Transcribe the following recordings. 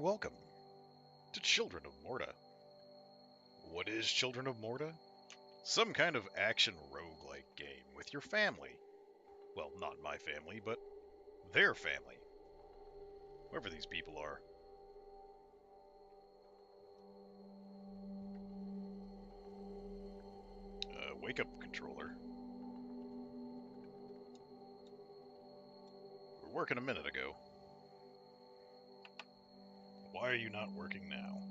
welcome to Children of Morta. What is Children of Morta? Some kind of action roguelike game with your family. Well, not my family, but their family. Whoever these people are. Wake up, controller. We were working a minute ago. Why are you not working now?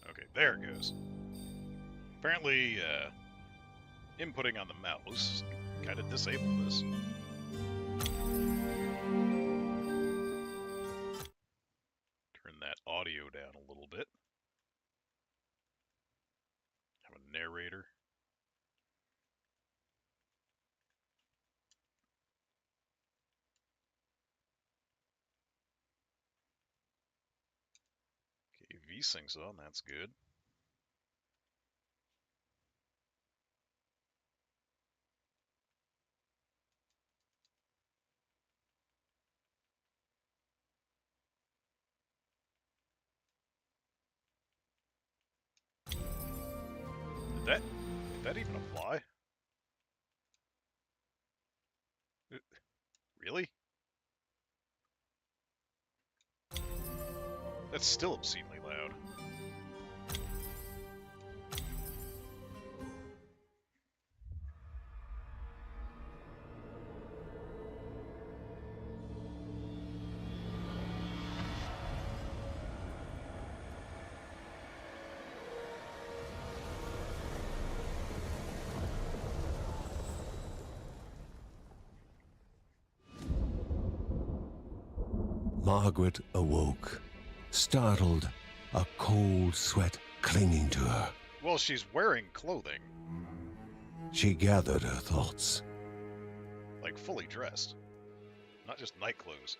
Okay, there it goes. Apparently, inputting on the mouse kind of disabled this. Turn that audio down a little bit. Have a narrator. Okay, V-Sync's on, that's good. Did that even apply? Really? That's still obscenely loud. Margaret awoke, startled, a cold sweat clinging to her. Well, she's wearing clothing. She gathered her thoughts. Like fully dressed. Not just night clothes.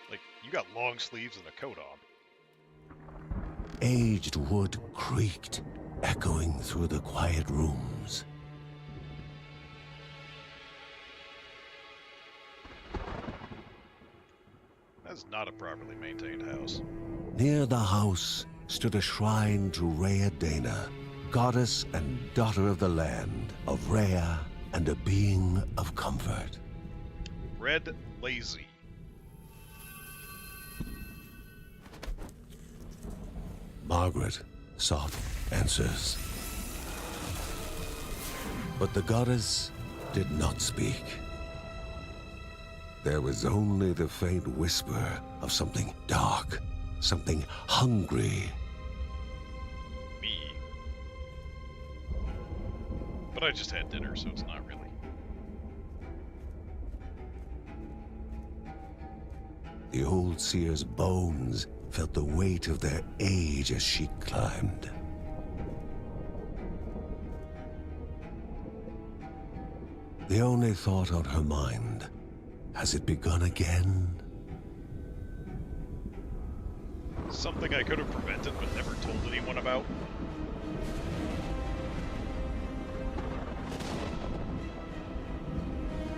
Like, you got long sleeves and a coat on. Aged wood creaked, echoing through the quiet rooms. That's not a properly maintained house. Near the house stood a shrine to Rhea Dana, goddess and daughter of the land, of Rhea and a being of comfort. Red Lazy. Margaret sought answers. But the goddess did not speak. There was only the faint whisper of something dark, something hungry. Me. But I just had dinner, so it's not really. The old seer's bones felt the weight of their age as she climbed. The only thought on her mind, has it begun again? Something I could have prevented but never told anyone about.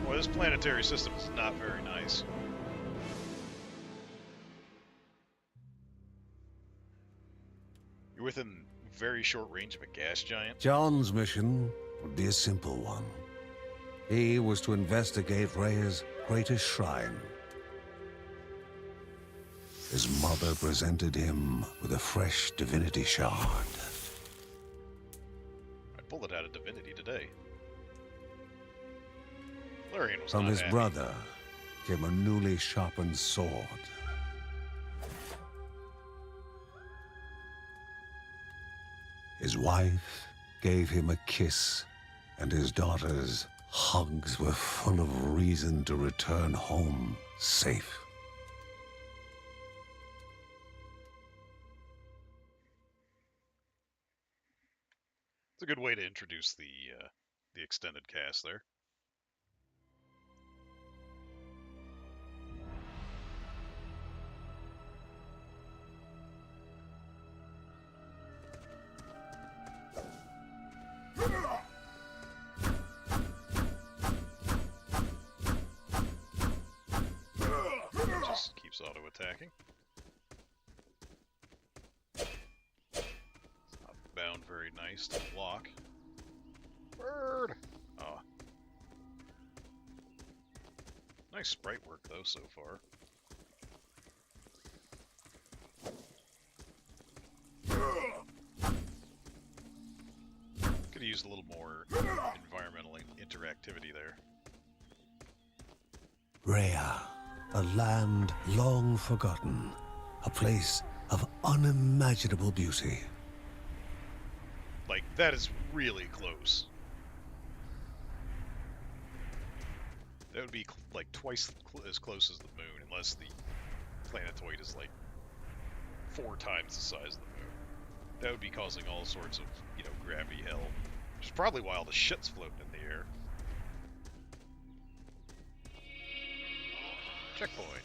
Well, this planetary system is not very nice. You're within very short range of a gas giant. John's mission would be a simple one. He was to investigate Rhea's greatest shrine. His mother presented him with a fresh divinity shard. I'd pull it out of Divinity today. Larian was From not his happy. brother came a newly sharpened sword. His wife gave him a kiss, and his daughter's hugs were full of reason to return home safe. It's a good way to introduce the extended cast there. attacking. Not bound very nice to block. Bird! Oh. Nice sprite work, though, so far. Could have used a little more environmental interactivity there. Rhea, a land long forgotten, a place of unimaginable beauty. Like, that is really close. That would be like twice as close as the moon, unless the planetoid is like 4 times the size of the moon. That would be causing all sorts of, gravity hell. Which is probably why all the shit's floating in the air. Checkpoint.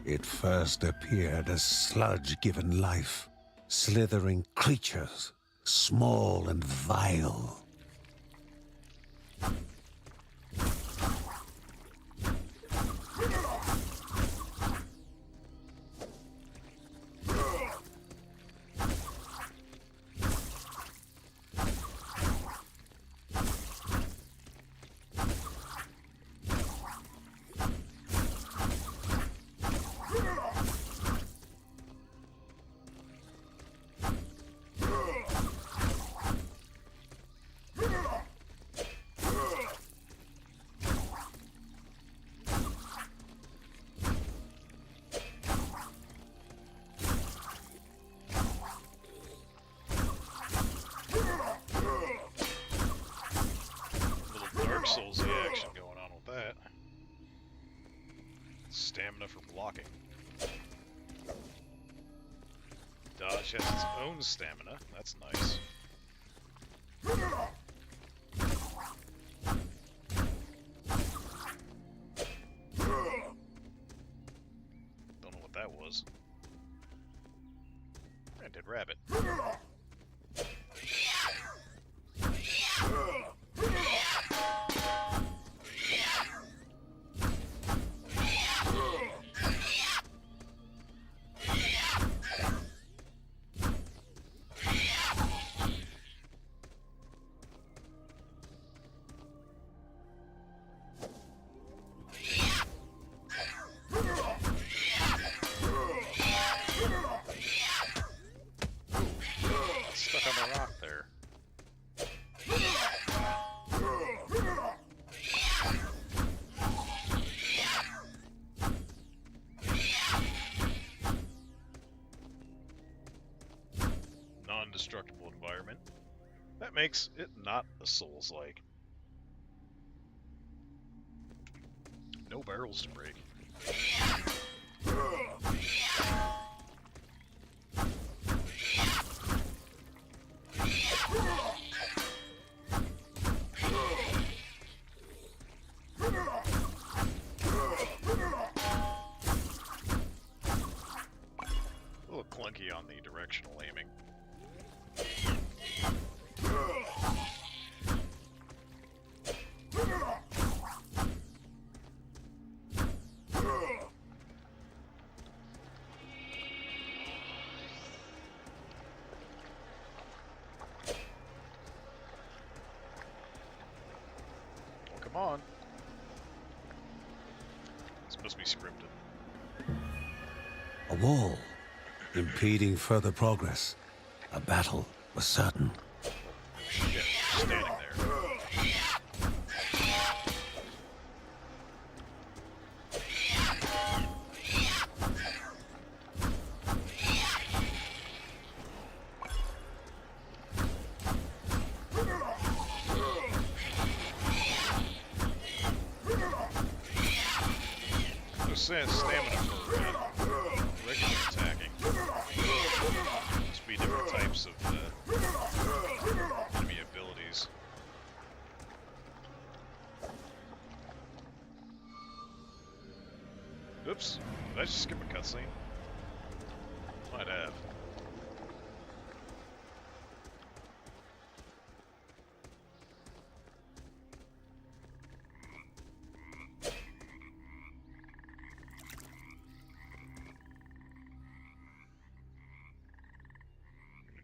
It first appeared as sludge given life, slithering creatures, small and vile. Soulsy action going on with that. Stamina for blocking. Dodge has its own stamina. That's nice. Don't know what that was. Rented rabbit. Stuck on the rock there. Non-destructible environment. That makes it not a Souls-like. No barrels to break. A little clunky on the directional aiming. Well, come on. This must be scripted. A wall, impeding further progress. A battle was certain. Yeah, standing there. No sense stamina for regular attacking. Must be different types of enemy abilities. Oops, did I just skip a cutscene? Might have.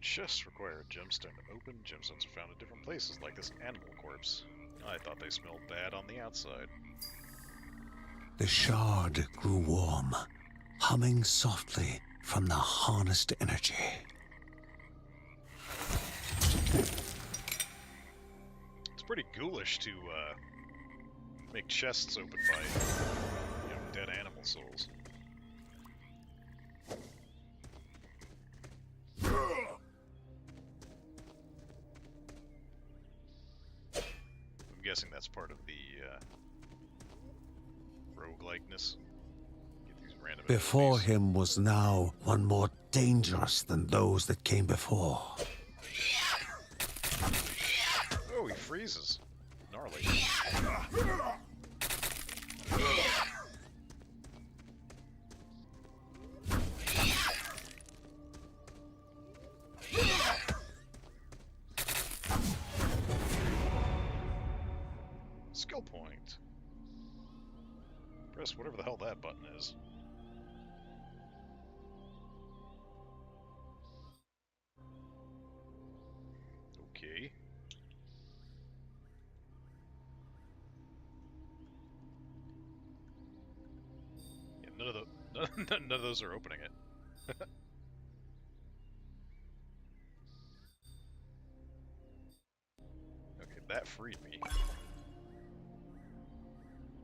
Chests require a gemstone to open. Gemstones are found in different places, like this animal corpse. I thought they smelled bad on the outside. The shard grew warm, humming softly from the harnessed energy. It's pretty ghoulish to make chests open by, dead animal souls. I'm guessing that's part of the roguelikeness. Get these random Before abilities. him was now one more dangerous than those that came before. Oh, he freezes. Gnarly. Skill point. Press whatever the hell that button is. Okay. Yeah, none of those are opening it. Okay, that freed me.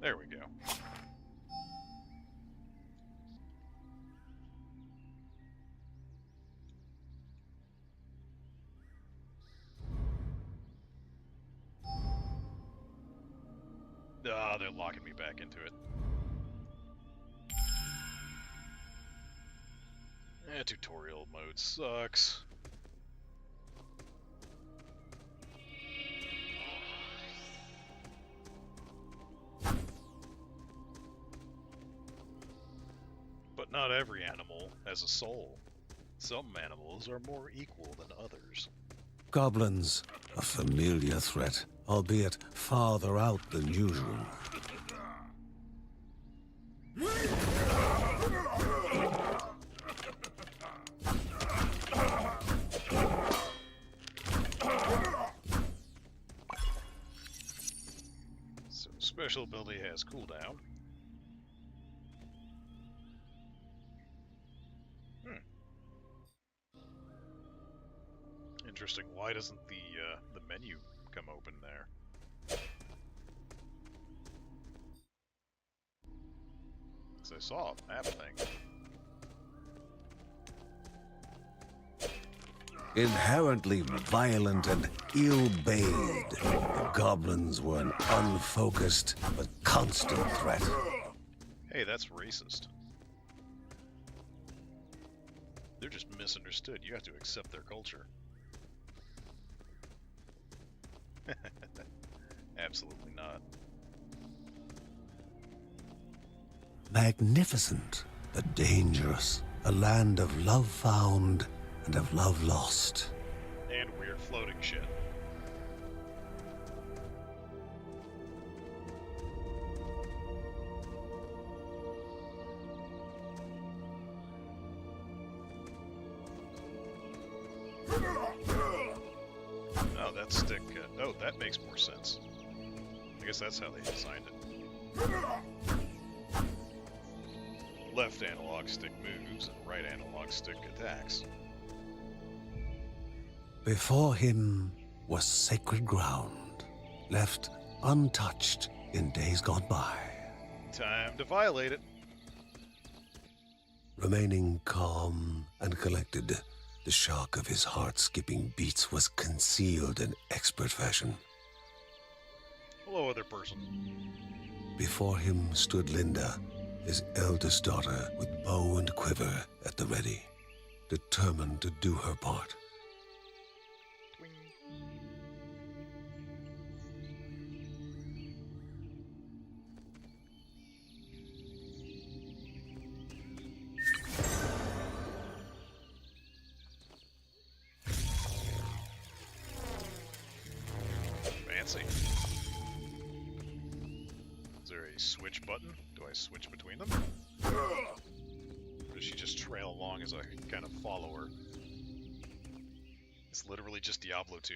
There we go. Ah, they're locking me back into it. Tutorial mode sucks. But not every animal has a soul. Some animals are more equal than others. Goblins, a familiar threat, albeit farther out than usual. So special ability has cooldown. Interesting. Why doesn't the menu come open there? 'Cause I saw a map thing. Inherently violent and ill-bade, the goblins were an unfocused but constant threat. Hey, that's racist. They're just misunderstood. You have to accept their culture. Absolutely not. Magnificent but dangerous, a land of love found and of love lost. And weird floating shit. Oh, that stick. Oh, that makes more sense. I guess that's how they designed it. Left analog stick moves and right analog stick attacks. Before him was sacred ground, left untouched in days gone by. Time to violate it. Remaining calm and collected, the shock of his heart-skipping beats was concealed in expert fashion. Hello, other person. Before him stood Linda, his eldest daughter, with bow and quiver at the ready, determined to do her part. Twing. Fancy. Is there a switch button? Do I switch between them? Or does she just trail along as I kind of follow her? It's literally just Diablo 2.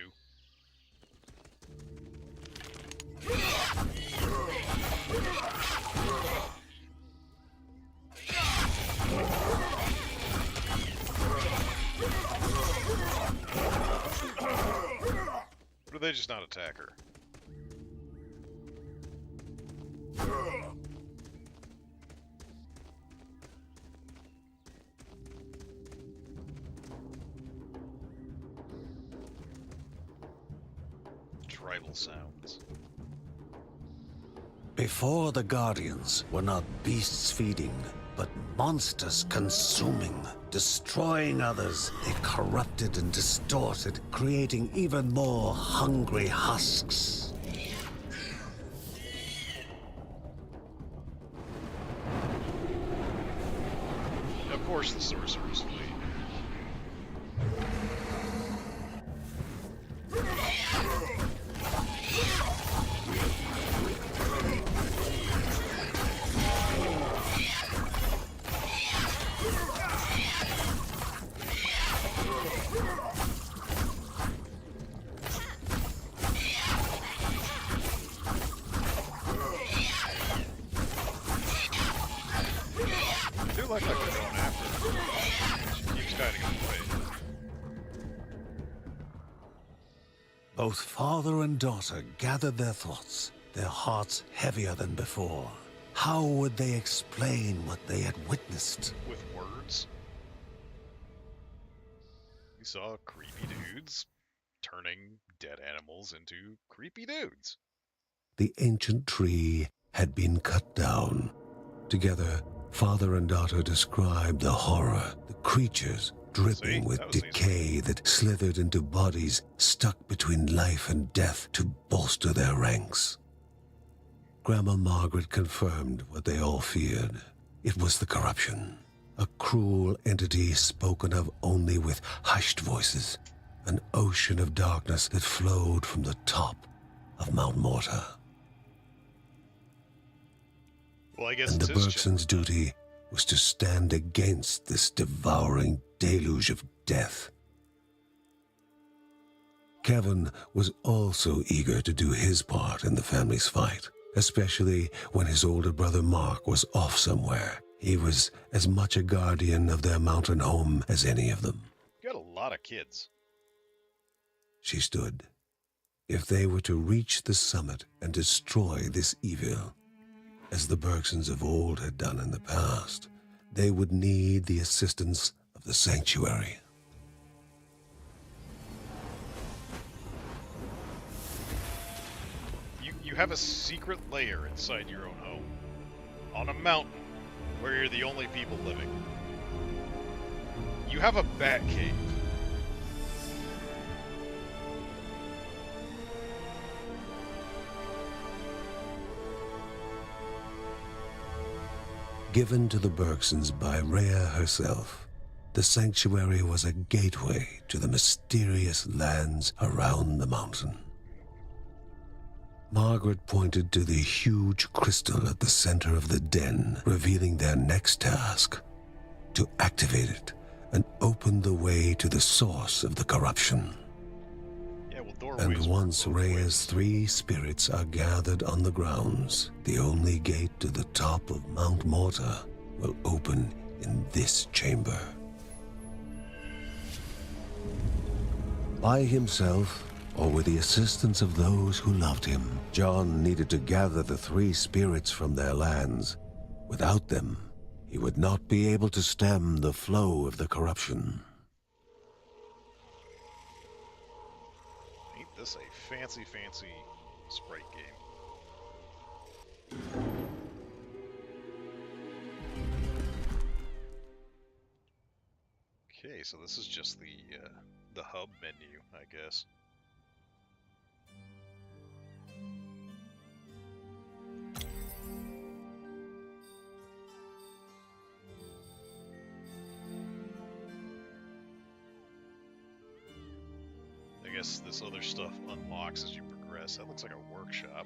Or do they just not attack her? Tribal sounds. Before the Guardians were not beasts feeding, but monsters consuming, destroying others. They corrupted and distorted, creating even more hungry husks. Of course the sorcerers flee. I do like they're going after her. She keeps hiding away. Both father and daughter gathered their thoughts, their hearts heavier than before. How would they explain what they had witnessed? With words. We saw creepy dudes turning dead animals into creepy dudes. The ancient tree had been cut down. Together, father and daughter described the horror, the creatures dripping See? with That was decay that slithered into bodies stuck between life and death to bolster their ranks. Grandma Margaret confirmed what they all feared. It was the corruption, a cruel entity spoken of only with hushed voices, an ocean of darkness that flowed from the top of Mount Morta. Well, I guess And it's the his Bergsons' children. duty was to stand against this devouring deluge of death. Kevin was also eager to do his part in the family's fight, especially when his older brother Mark was off somewhere. He was as much a guardian of their mountain home as any of them. You got a lot of kids. She stood. If they were to reach the summit and destroy this evil, as the Bergsons of old had done in the past, they would need the assistance of the sanctuary. You have a secret lair inside your own home. On a mountain where you're the only people living. You have a bat cave. Given to the Bergsons by Rhea herself, the sanctuary was a gateway to the mysterious lands around the mountain. Margaret pointed to the huge crystal at the center of the den, revealing their next task: to activate it and open the way to the source of the corruption. Yeah, well, doorways And work once both Rhea's ways. 3 spirits are gathered on the grounds, the only gate to the top of Mount Morta will open in this chamber. By himself, or with the assistance of those who loved him, John needed to gather the 3 spirits from their lands. Without them, he would not be able to stem the flow of the corruption. Ain't this a fancy sprite game? Okay, so this is just the hub menu, I guess. I guess this other stuff unlocks as you progress. That looks like a workshop.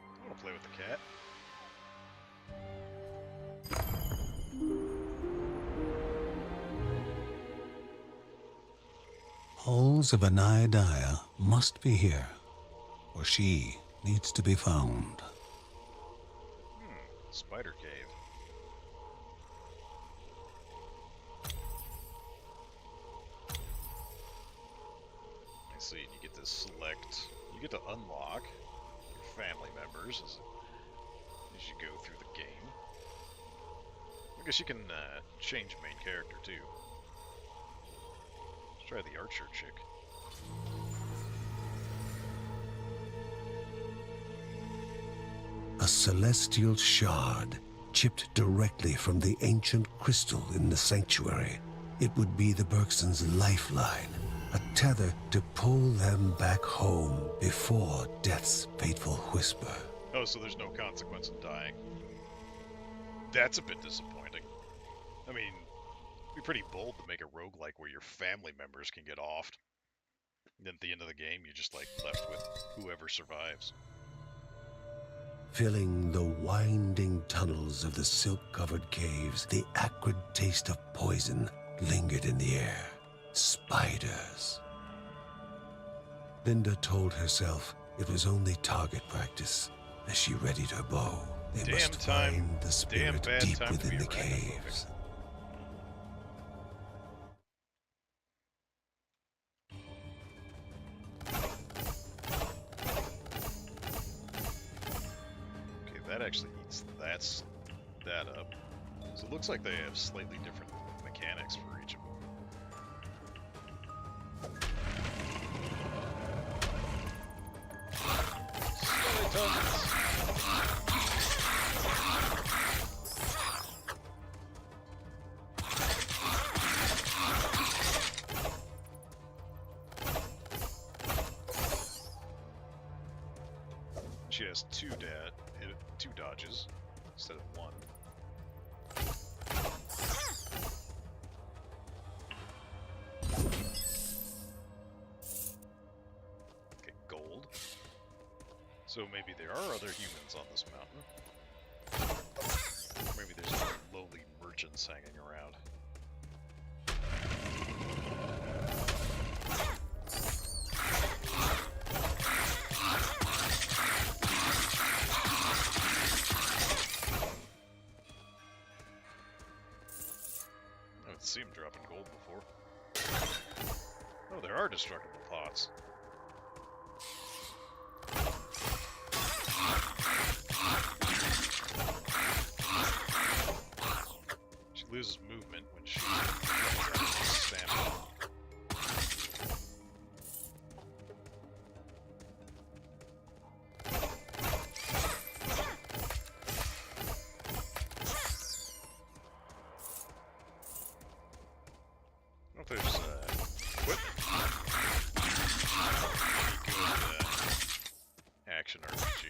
I want to play with the cat. souls of Anaiadaya must be here, or she needs to be found. Spider cave. I see, and you get to select, you get to unlock your family members as you go through the game. I guess you can change main character too. Let's try the archer chick. A celestial shard chipped directly from the ancient crystal in the sanctuary. It would be the Bergsons' lifeline, a tether to pull them back home before death's fateful whisper. Oh, so there's no consequence in dying. That's a bit disappointing. I mean, it'd be pretty bold to make a roguelike where your family members can get offed. And then at the end of the game, you're just like left with whoever survives. Filling the winding tunnels of the silk-covered caves, the acrid taste of poison lingered in the air. Spiders. Linda told herself it was only target practice as she readied her bow. They must find the spirit deep within the caves. Okay, that actually eats that up. So it looks like they have slightly different mechanics for each of them. Skeletons! She has two dodges instead of one. Okay, gold. So maybe there are other humans on this mountain. Maybe there's other lowly merchants hanging around. I haven't seen him dropping gold before. Oh, there are destructible pots. She loses movement when she runs out of stamina. I don't know if there's equipment. Pretty good action RPG.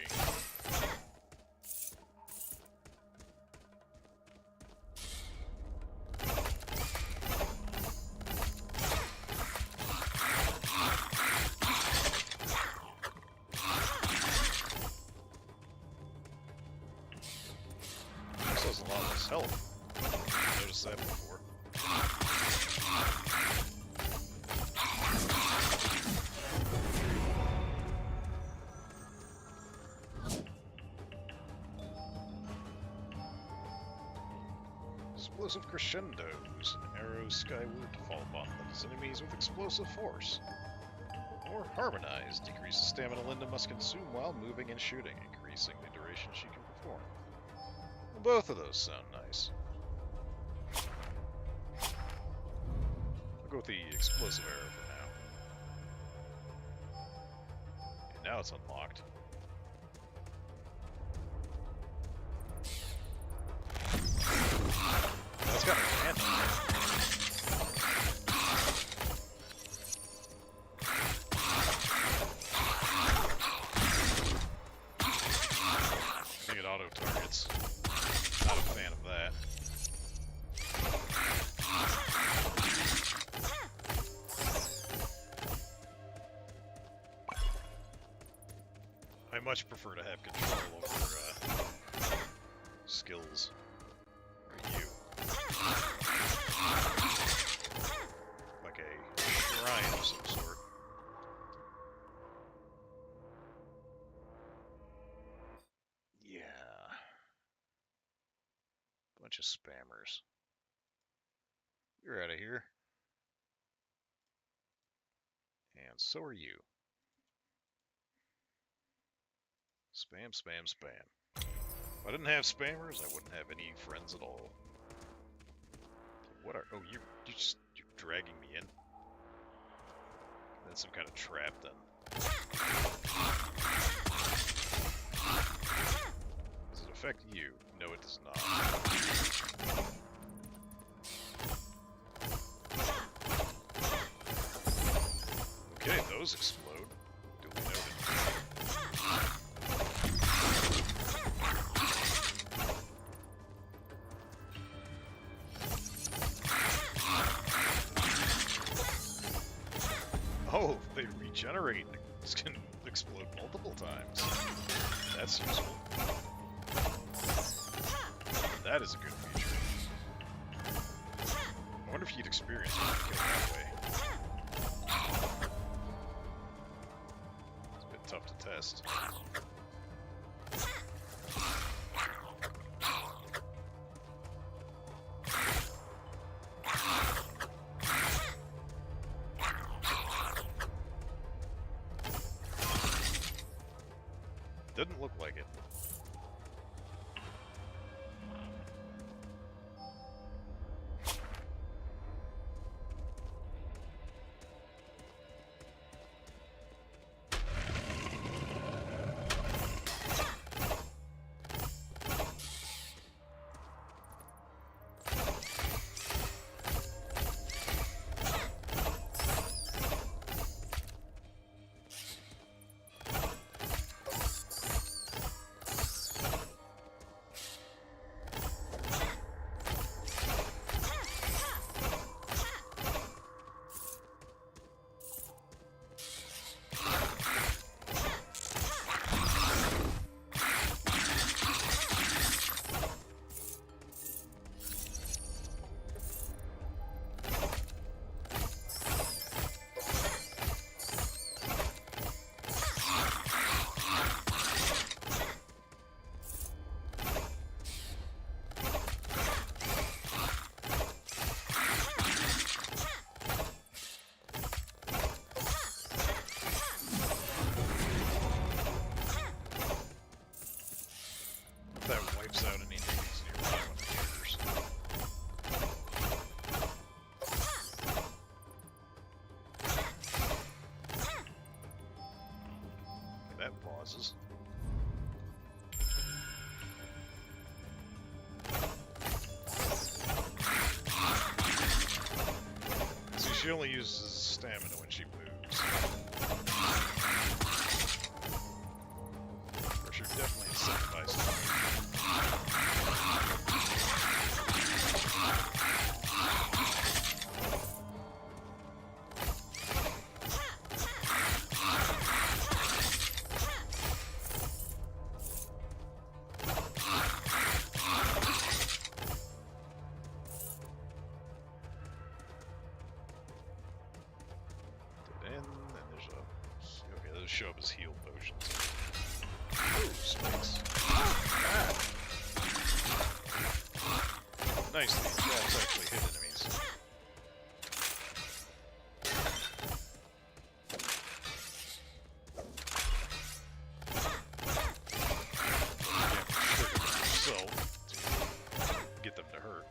This has a lot less health. I noticed that before. Explosive crescendos. Arrows skyward to fall upon those enemies with explosive force. Or harmonize. Decrease the stamina Linda must consume while moving and shooting, increasing the duration she can perform. Well, both of those sound nice. I'll go with the explosive arrow for now. Okay, now it's unlocked. That's got a hand on it. I think it auto-targets. Not a fan of that. I much prefer to have control over skills. Or you. Like a shrine of some sort. Bunch of spammers. You're out of here. And so are you. Spam, spam, spam. If I didn't have spammers, I wouldn't have any friends at all. What are... Oh, you're dragging me in? That's some kind of trap, then. Does it affect you? No, it does not. Okay, those explode. Duly noted. Oh, they regenerate and can explode multiple times. That's useful. That is a good feature. I wonder if you'd experience it kill that way. It's a bit tough to test. Didn't look like it. That wipes out any enemies nearby when it triggers. Okay, that pauses. See, she only uses stamina when she moves. Pressure definitely incentivized. Show up as heal potions. Ooh, spikes. Ah. Nicely, traps actually hit enemies. You have to trigger them yourself to get them to hurt.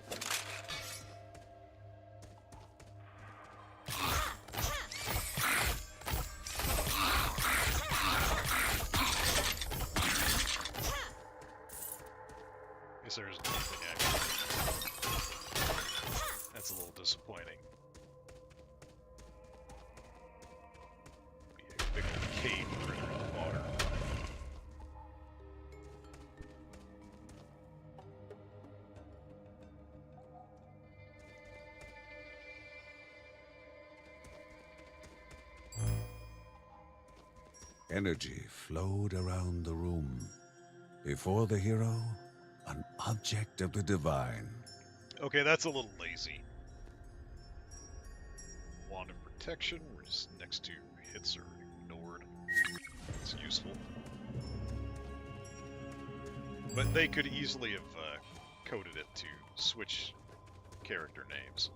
There's nothing actually. That's a little disappointing. Be a big old cave critter in the water. Energy flowed around the room. Before the hero, an object of the divine. Okay, that's a little lazy. Wand of Protection, where just next to hits are ignored. It's useful. But they could easily have coded it to switch character names.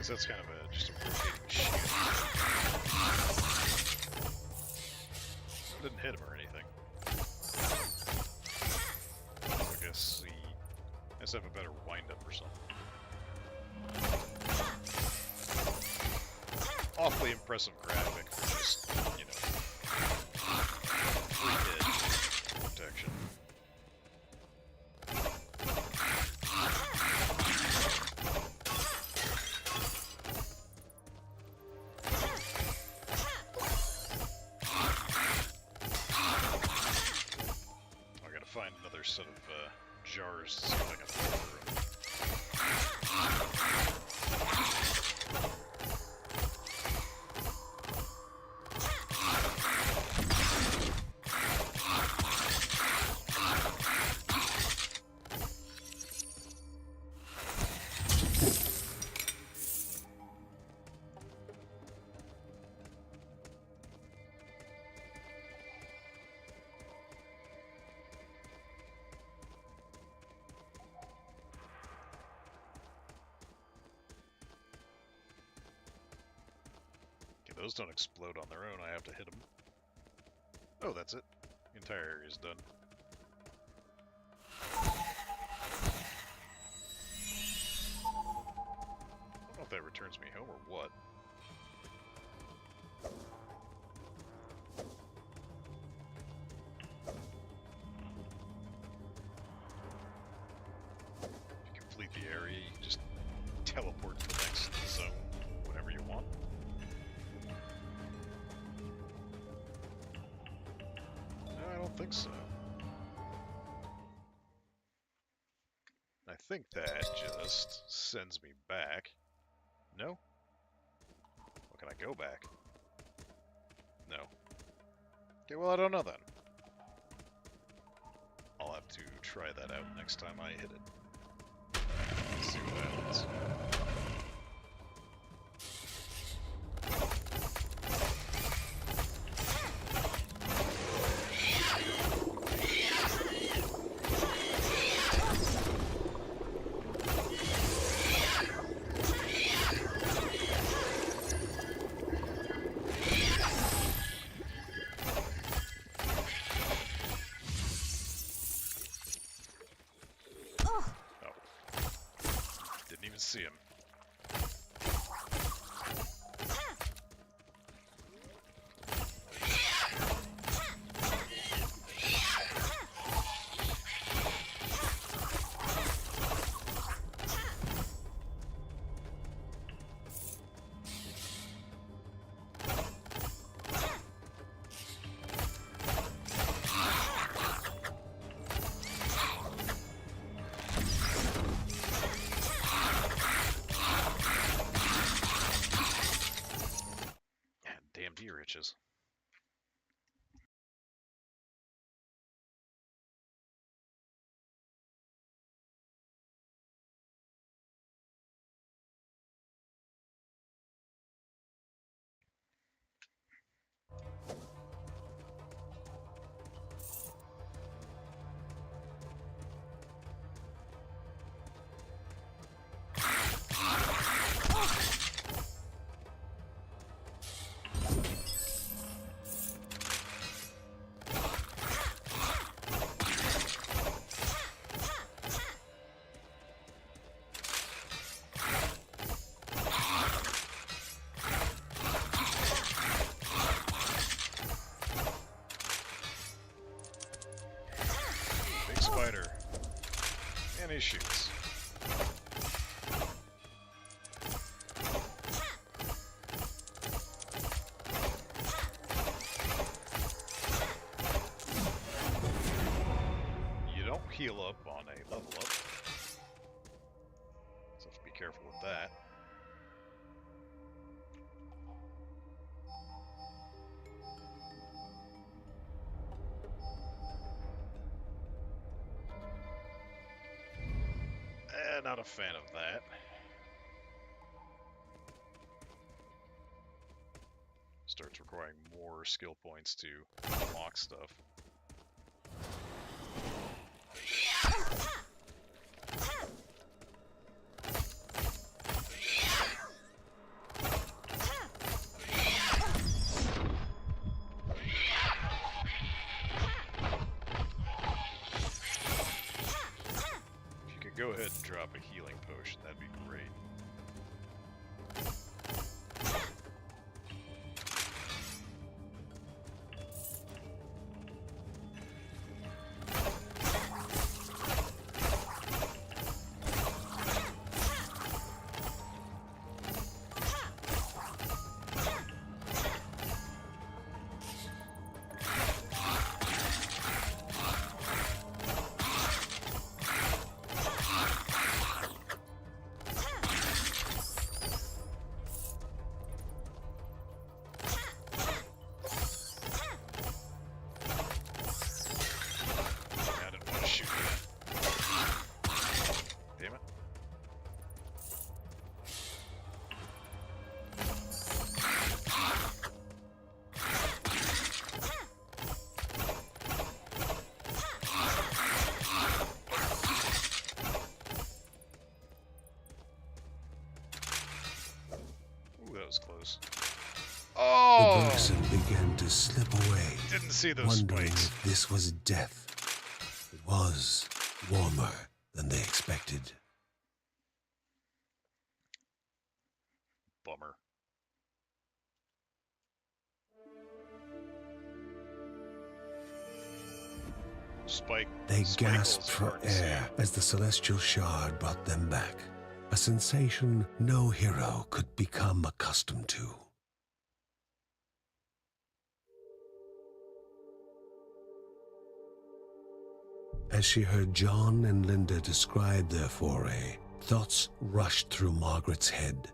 That's kind of just a rotating shield. Didn't hit him or anything. I guess he has to have a better wind-up or something. Awfully impressive graphic for just, you know, free hit protection. Find another set of jars to see if I can pull through them. Those don't explode on their own, I have to hit them. Oh, that's it. The entire area is done. I don't know if that returns me home or what. If you complete the area, you can just teleport to the next zone whenever you want. I don't think so. I think that just sends me back. No? Well, can I go back? No. Okay, well, I don't know then. I'll have to try that out next time I hit it. See what happens. See him. Deer itches. Spider. And he shoots. heal up on a level up. So have to be careful with that. Not a fan of that. Starts requiring more skill points to unlock stuff. Go ahead and drop a healing potion, that'd be great. Was close. Oh! The bosun began to slip away. Didn't see those wondering spikes. If this was death. It was warmer than they expected. Bummer. Spike. They gasped for air as the celestial shard brought them back. A sensation no hero could become accustomed to. As she heard John and Linda describe their foray, thoughts rushed through Margaret's head.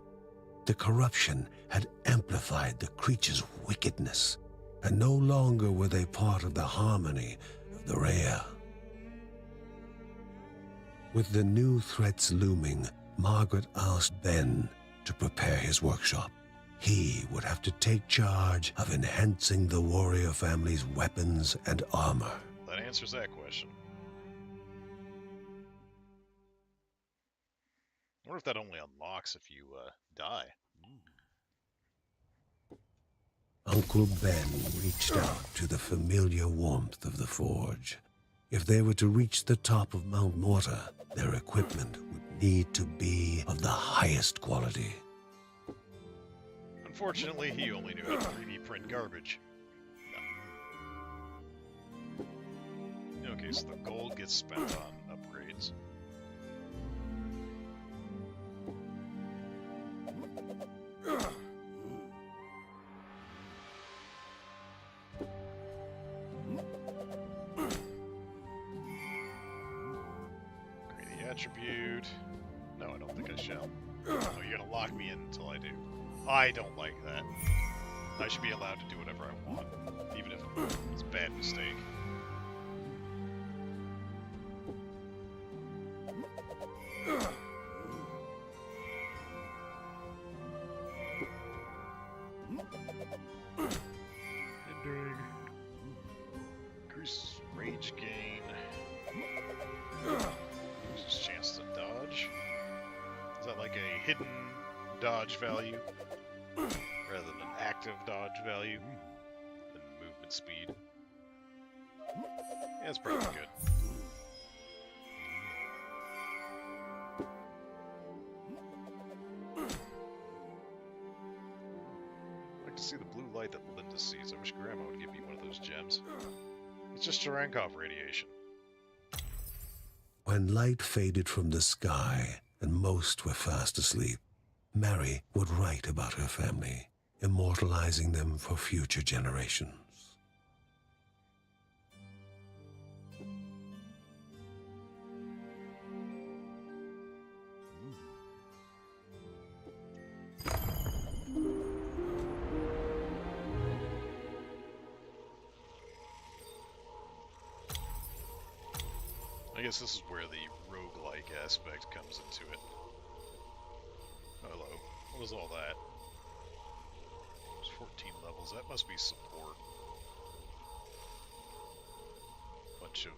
The corruption had amplified the creature's wickedness, and no longer were they part of the harmony of the Rhea. With the new threats looming, Margaret asked Ben to prepare his workshop. He would have to take charge of enhancing the warrior family's weapons and armor. That answers that question. I wonder if that only unlocks if you die. Uncle Ben reached out to the familiar warmth of the forge. If they were to reach the top of Mount Morta, their equipment would need to be of the highest quality. Unfortunately, he only knew how to 3D print garbage. Okay, so the gold gets spent on upgrades. Attribute. No, I don't think I shall. Oh, you're gonna lock me in until I do. I don't like that. I should be allowed to do whatever I want, even if it's a bad mistake. Hindering. Increase rage gain. Chance to dodge. Is that like a hidden dodge value rather than an active dodge value? Than movement speed. Yeah, it's probably good. I'd like to see the blue light that Linda sees. I wish Grandma would give me one of those gems. It's just Cherenkov radiation. When light faded from the sky and most were fast asleep, Mary would write about her family, immortalizing them for future generations. guess this is where the roguelike aspect comes into it. Hello. What was all that? There's 14 levels. That must be support. Bunch of,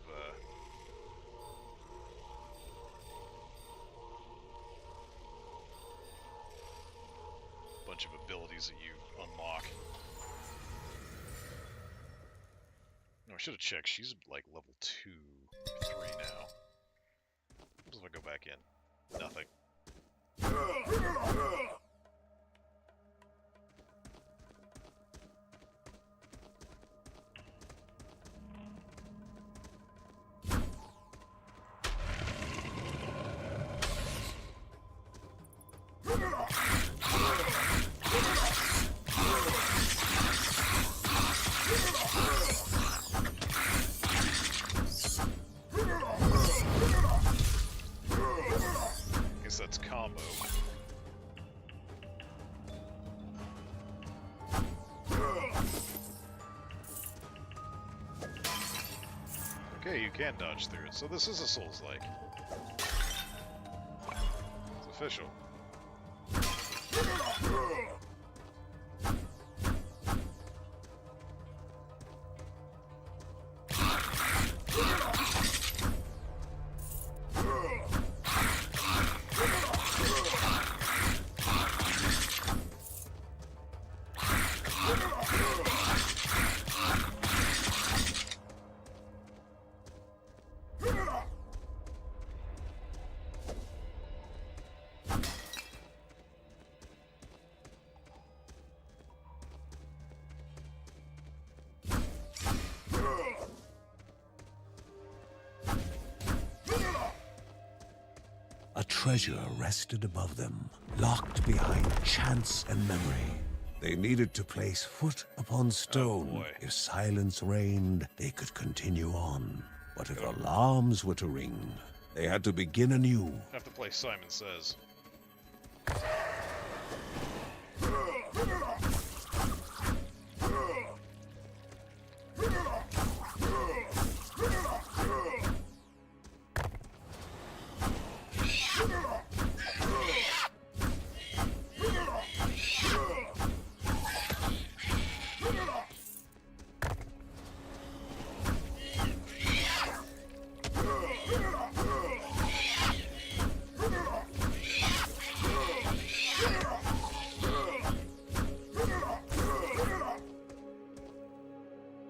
abilities that you unlock. No, I should have checked. She's like level 2, 3 now. What if I go back in? Nothing. That's combo. Okay, you can dodge through it. So this is a Souls-like. It's official. A treasure rested above them, locked behind chance and memory. They needed to place foot upon stone. If silence reigned, they could continue on. But if alarms were to ring, they had to begin anew. Have to play Simon Says.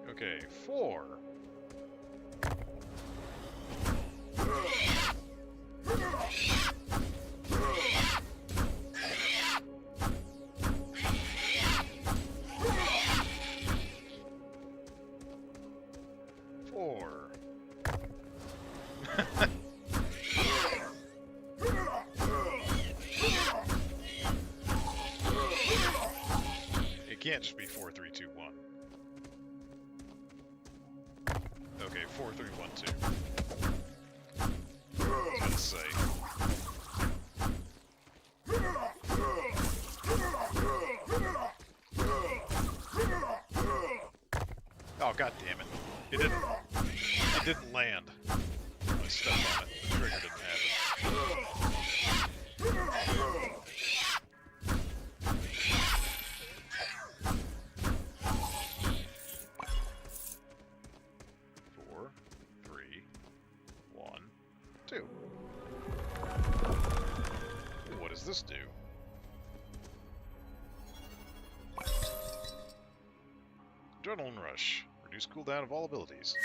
Okay, 4. It can't just be 4, 3, 2, 1. Okay, 4, 3, 1, 2. I was gonna say. Oh, god damn it. It didn't land. I stepped on it. The trigger didn't happen. 4, 3, 1, 2. What does this do? Adrenaline Rush. Reduce cooldown of all abilities.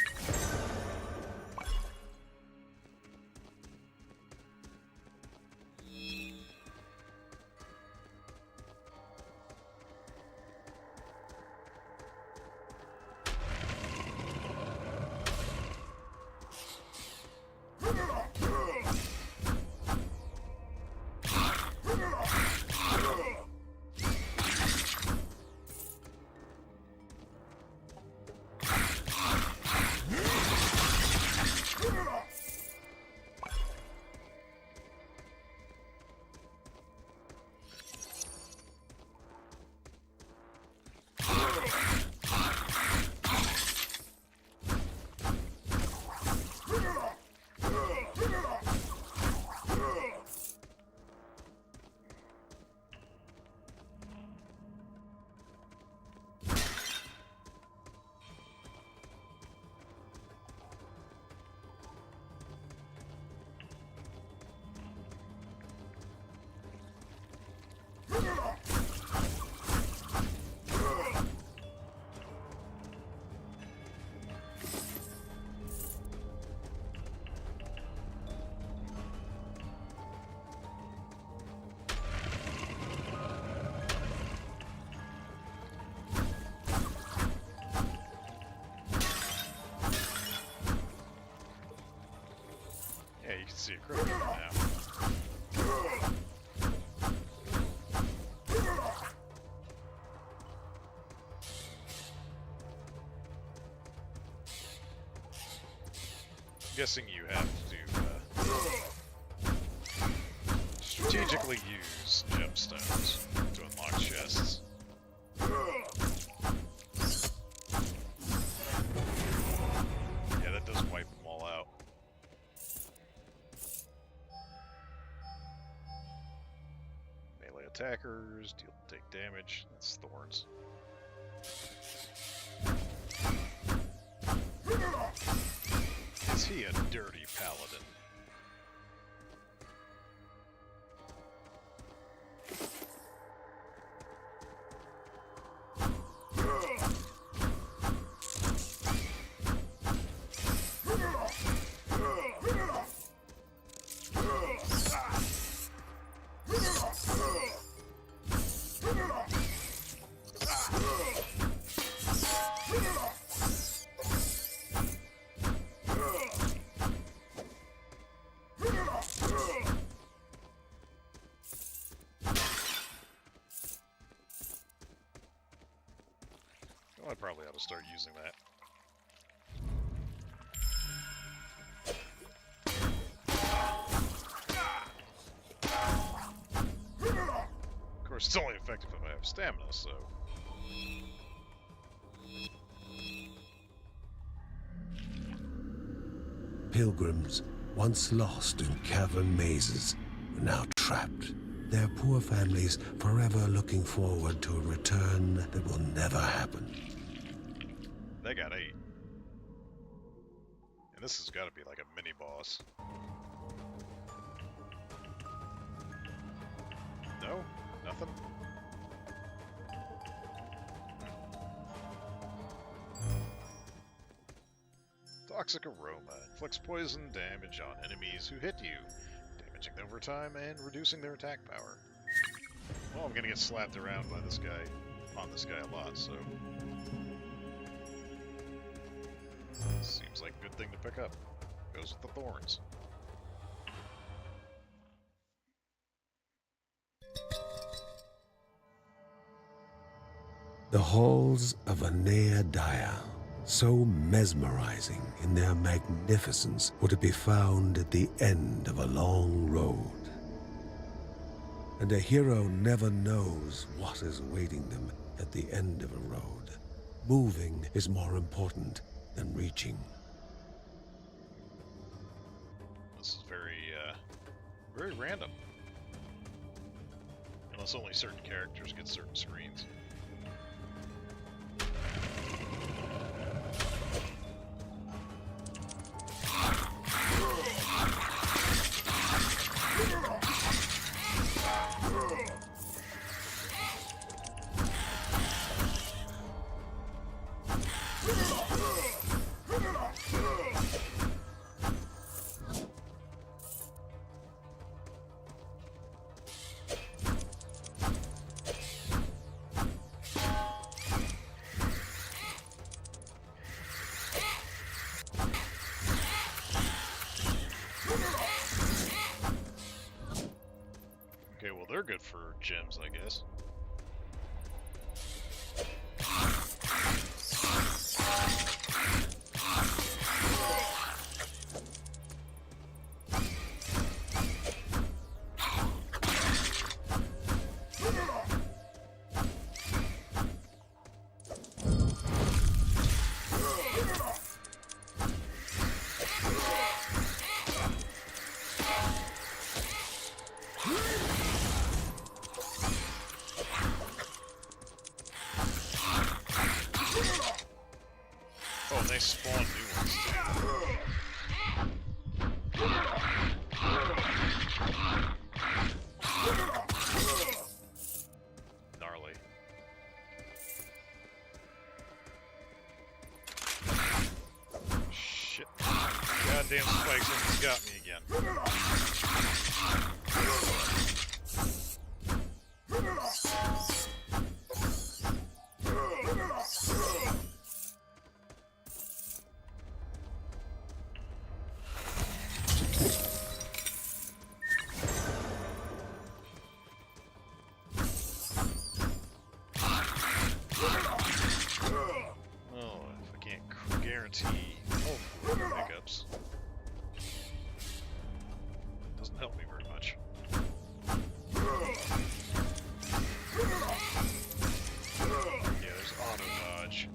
see a critical now. I'm guessing you have to strategically use gemstones to unlock chests. Yeah, that does wipe them all out. Melee attackers, take damage. That's thorns. Is he a dirty paladin? I probably ought to start using that. Of course, it's only effective if I have stamina, so... Pilgrims, once lost in cavern mazes, were now trapped. Their poor families forever looking forward to a return that will never happen. They got 8. And this has got to be like a mini-boss. No? Nothing? Toxic aroma inflicts poison damage on enemies who hit you, damaging them over time and reducing their attack power. Well, I'm gonna get slapped around by this guy, on this guy a lot, so... Seems like a good thing to pick up. Goes with the thorns. The halls of Anea Daya, so mesmerizing in their magnificence, were to be found at the end of a long road. And a hero never knows what is awaiting them at the end of a road. Moving is more important than reaching. This is very random. Unless only certain characters get certain screens. Okay, well they're good for gems, I guess. Oh, they spawn new ones too. Gnarly. Shit. Goddamn spikes almost got me again. guarantee home pickups. Doesn't help me very much. Yeah, there's auto dodge.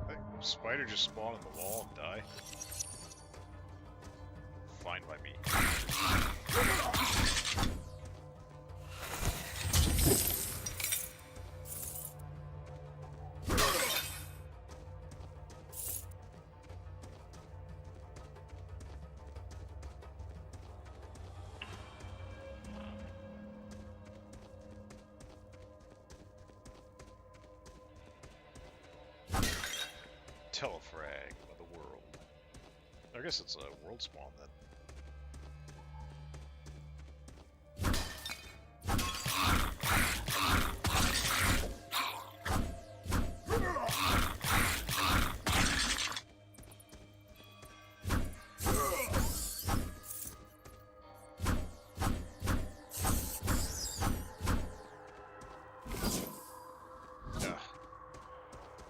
That spider just spawn in the wall and die. Fine by me. Telefrag of the world. I guess it's a world spawn then.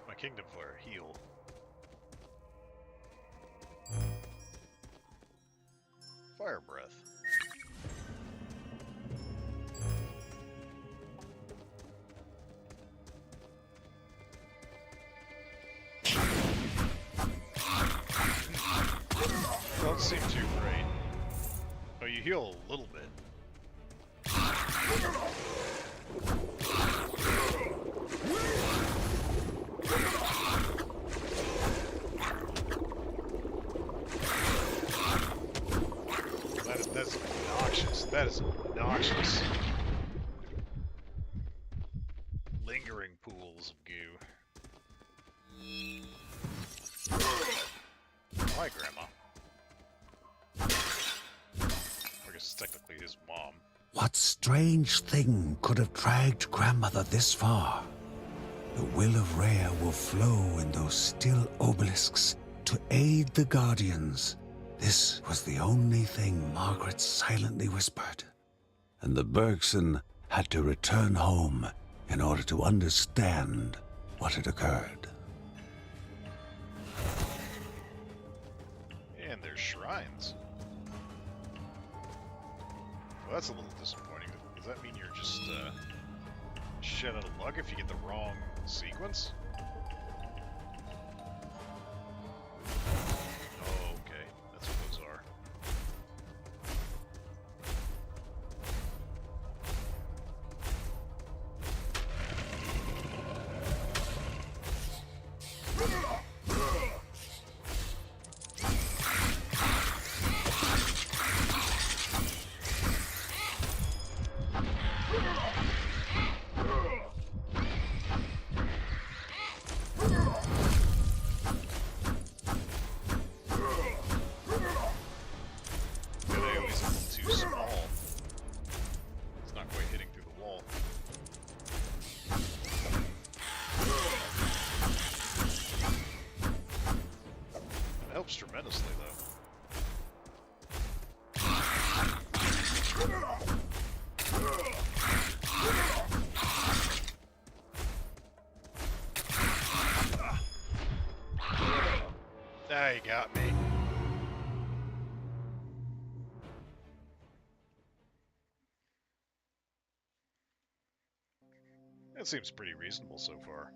My Kingdom Flare heal. Fire breath. Don't seem too great. Oh, you heal a little bit. That's obnoxious. That is obnoxious. Lingering pools of goo. Hi, Grandma. I guess it's technically his mom. What strange thing could have dragged Grandmother this far? The will of Rhea will flow in those still obelisks to aid the Guardians. This was the only thing Margaret silently whispered. And the Bergson had to return home in order to understand what had occurred. And there's shrines. Well, that's a little disappointing. Does that mean you're just shit out of luck if you get the wrong sequence? Oh, okay. That's what those are. Helps tremendously, though. Ah, you got me. That seems pretty reasonable so far.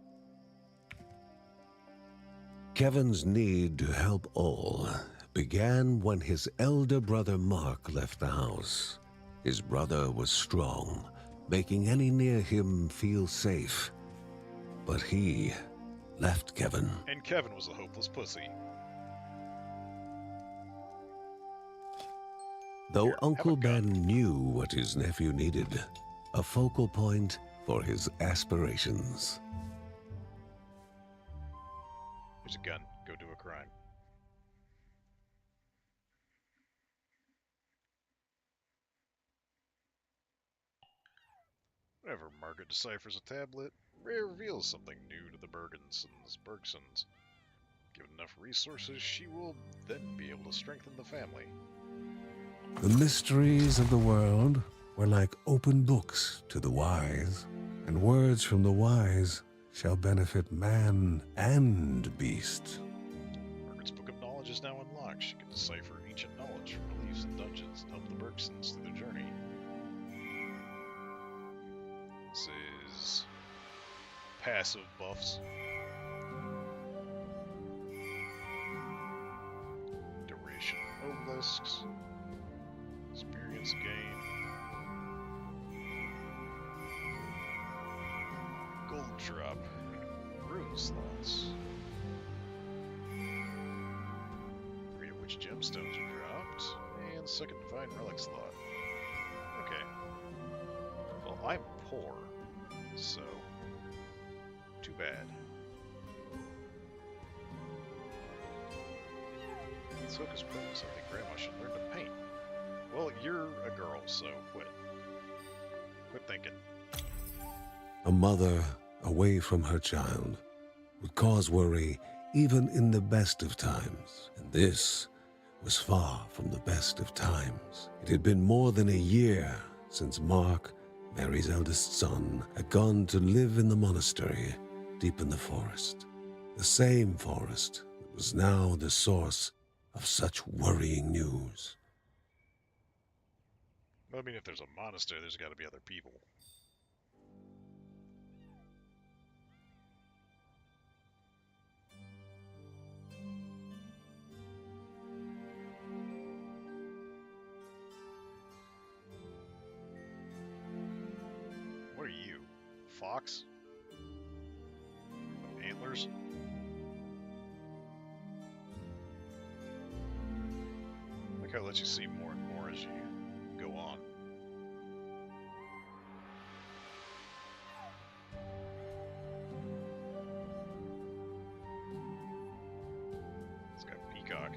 Kevin's need to help all began when his elder brother Mark left the house. His brother was strong, making any near him feel safe. But he left Kevin. And Kevin was a hopeless pussy. Though Here, Uncle have a gun. Ben knew what his nephew needed, a focal point for his aspirations. Here's a gun. Go do a crime. Whenever Margaret deciphers a tablet, Ray reveals something new to the Bergsons. Given enough resources, she will then be able to strengthen the family. The mysteries of the world were like open books to the wise, and words from the wise shall benefit man and beast. Margaret's Book of Knowledge is now unlocked. She can decipher ancient knowledge from reliefs and dungeons and help the Bergsons through their journey. This is passive buffs. Duration obelisks. Experience gain. Gold drop. Rune slots. 3 of which gemstones are dropped. And second divine relic slot. Okay. Well, I'm poor, so too bad. Let's focus pose. I think Grandma should learn to paint. Well, you're a girl, so quit. Quit thinking. A mother away from her child would cause worry even in the best of times, and this was far from the best of times. It had been more than a year since Mark, Mary's eldest son, had gone to live in the monastery deep in the forest. The same forest that was now the source of such worrying news. I mean, if there's a monastery, there's got to be other people. What are you? Fox? Antlers? Like how it lets you see more and more as you go on. It's got peacock.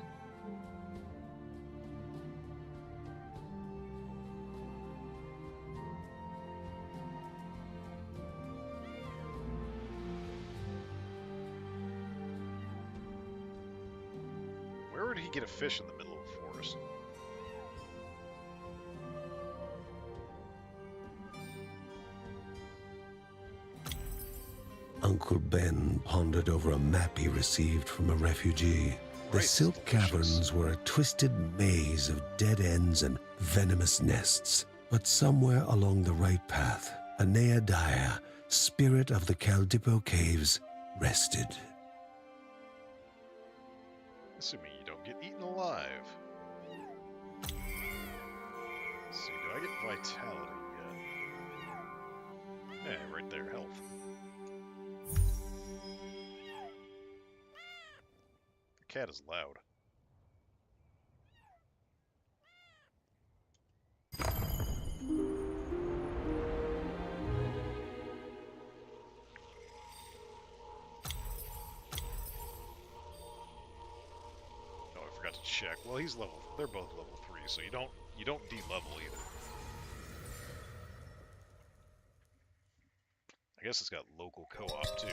Where would he get a fish in the middle of the forest? Uncle Ben pondered over a map he received from a refugee. The Rice is Silk delicious. Caverns were a twisted maze of dead ends and venomous nests. But somewhere along the right path, a Neadia, spirit of the Caldipo Caves, rested. Assuming you don't get eaten alive. Let's see, do I get vitality yet? Yeah, right there, health. The cat is loud. Oh, I forgot to check. Well, he's level. They're both level 3, so you don't de-level either. I guess it's got local co-op too.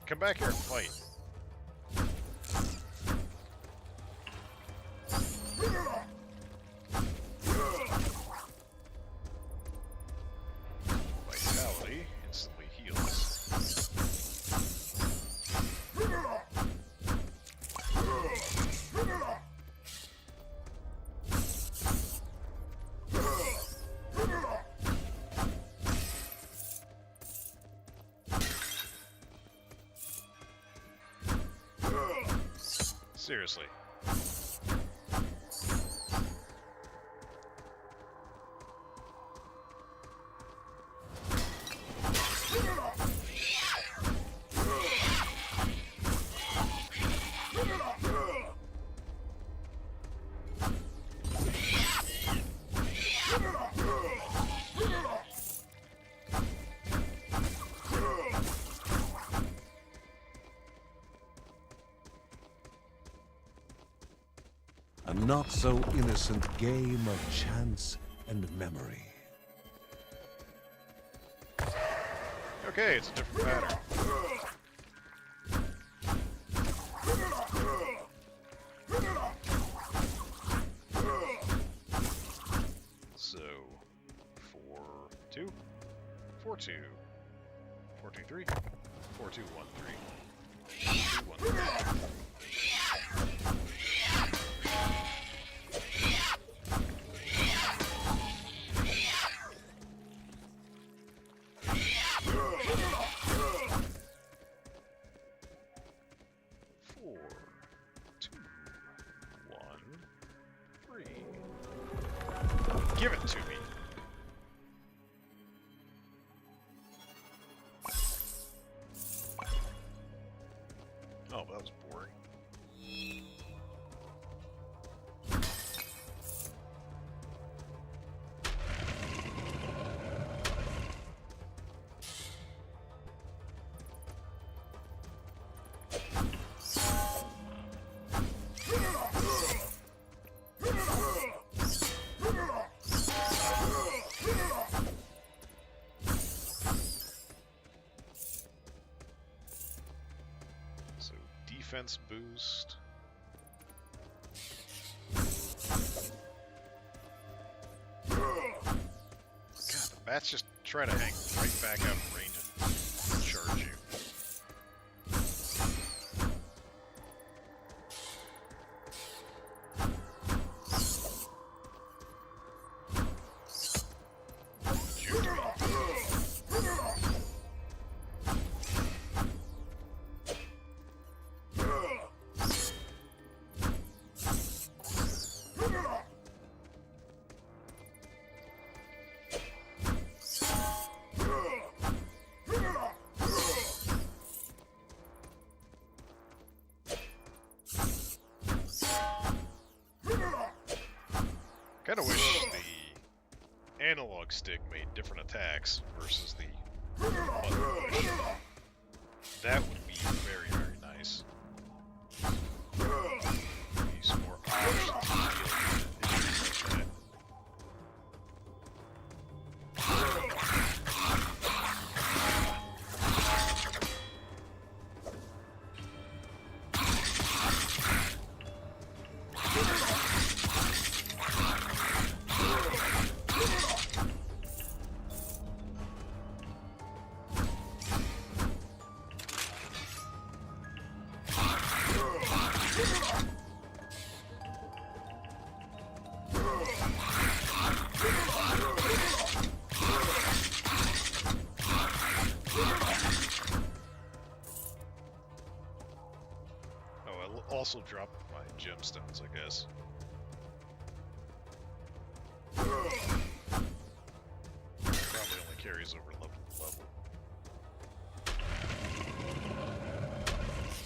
Come back here and fight. Vitality instantly heals. Seriously. A not-so-innocent game of chance and memory. Okay, it's a different pattern. So, 4-2, 4-2, 4-2-3, 4-2-1-3, 2-1-3. Give it to me. Oh, that was boring. Defense boost. God, the bats just try to hang right back out of range and charge you. Kinda wish the analog stick made different attacks versus the button push. That would be very, very nice. Use some more options to deal with issues like that. Also drop my gemstones, I guess. Probably only carries over level to level.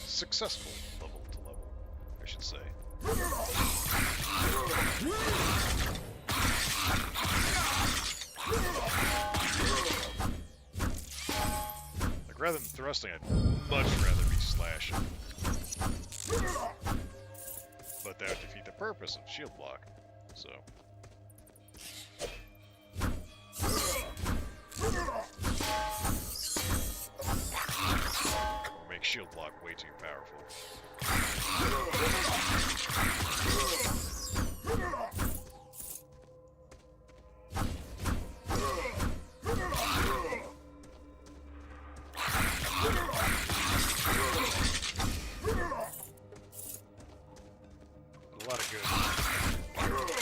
Successful level to level, I should say. Like, rather than thrusting, I'd much rather be slashing. But that would defeat the purpose of shield block, so... Or make shield block way too powerful.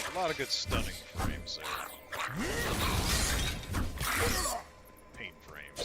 A lot of good stunning frames there. Pain frames.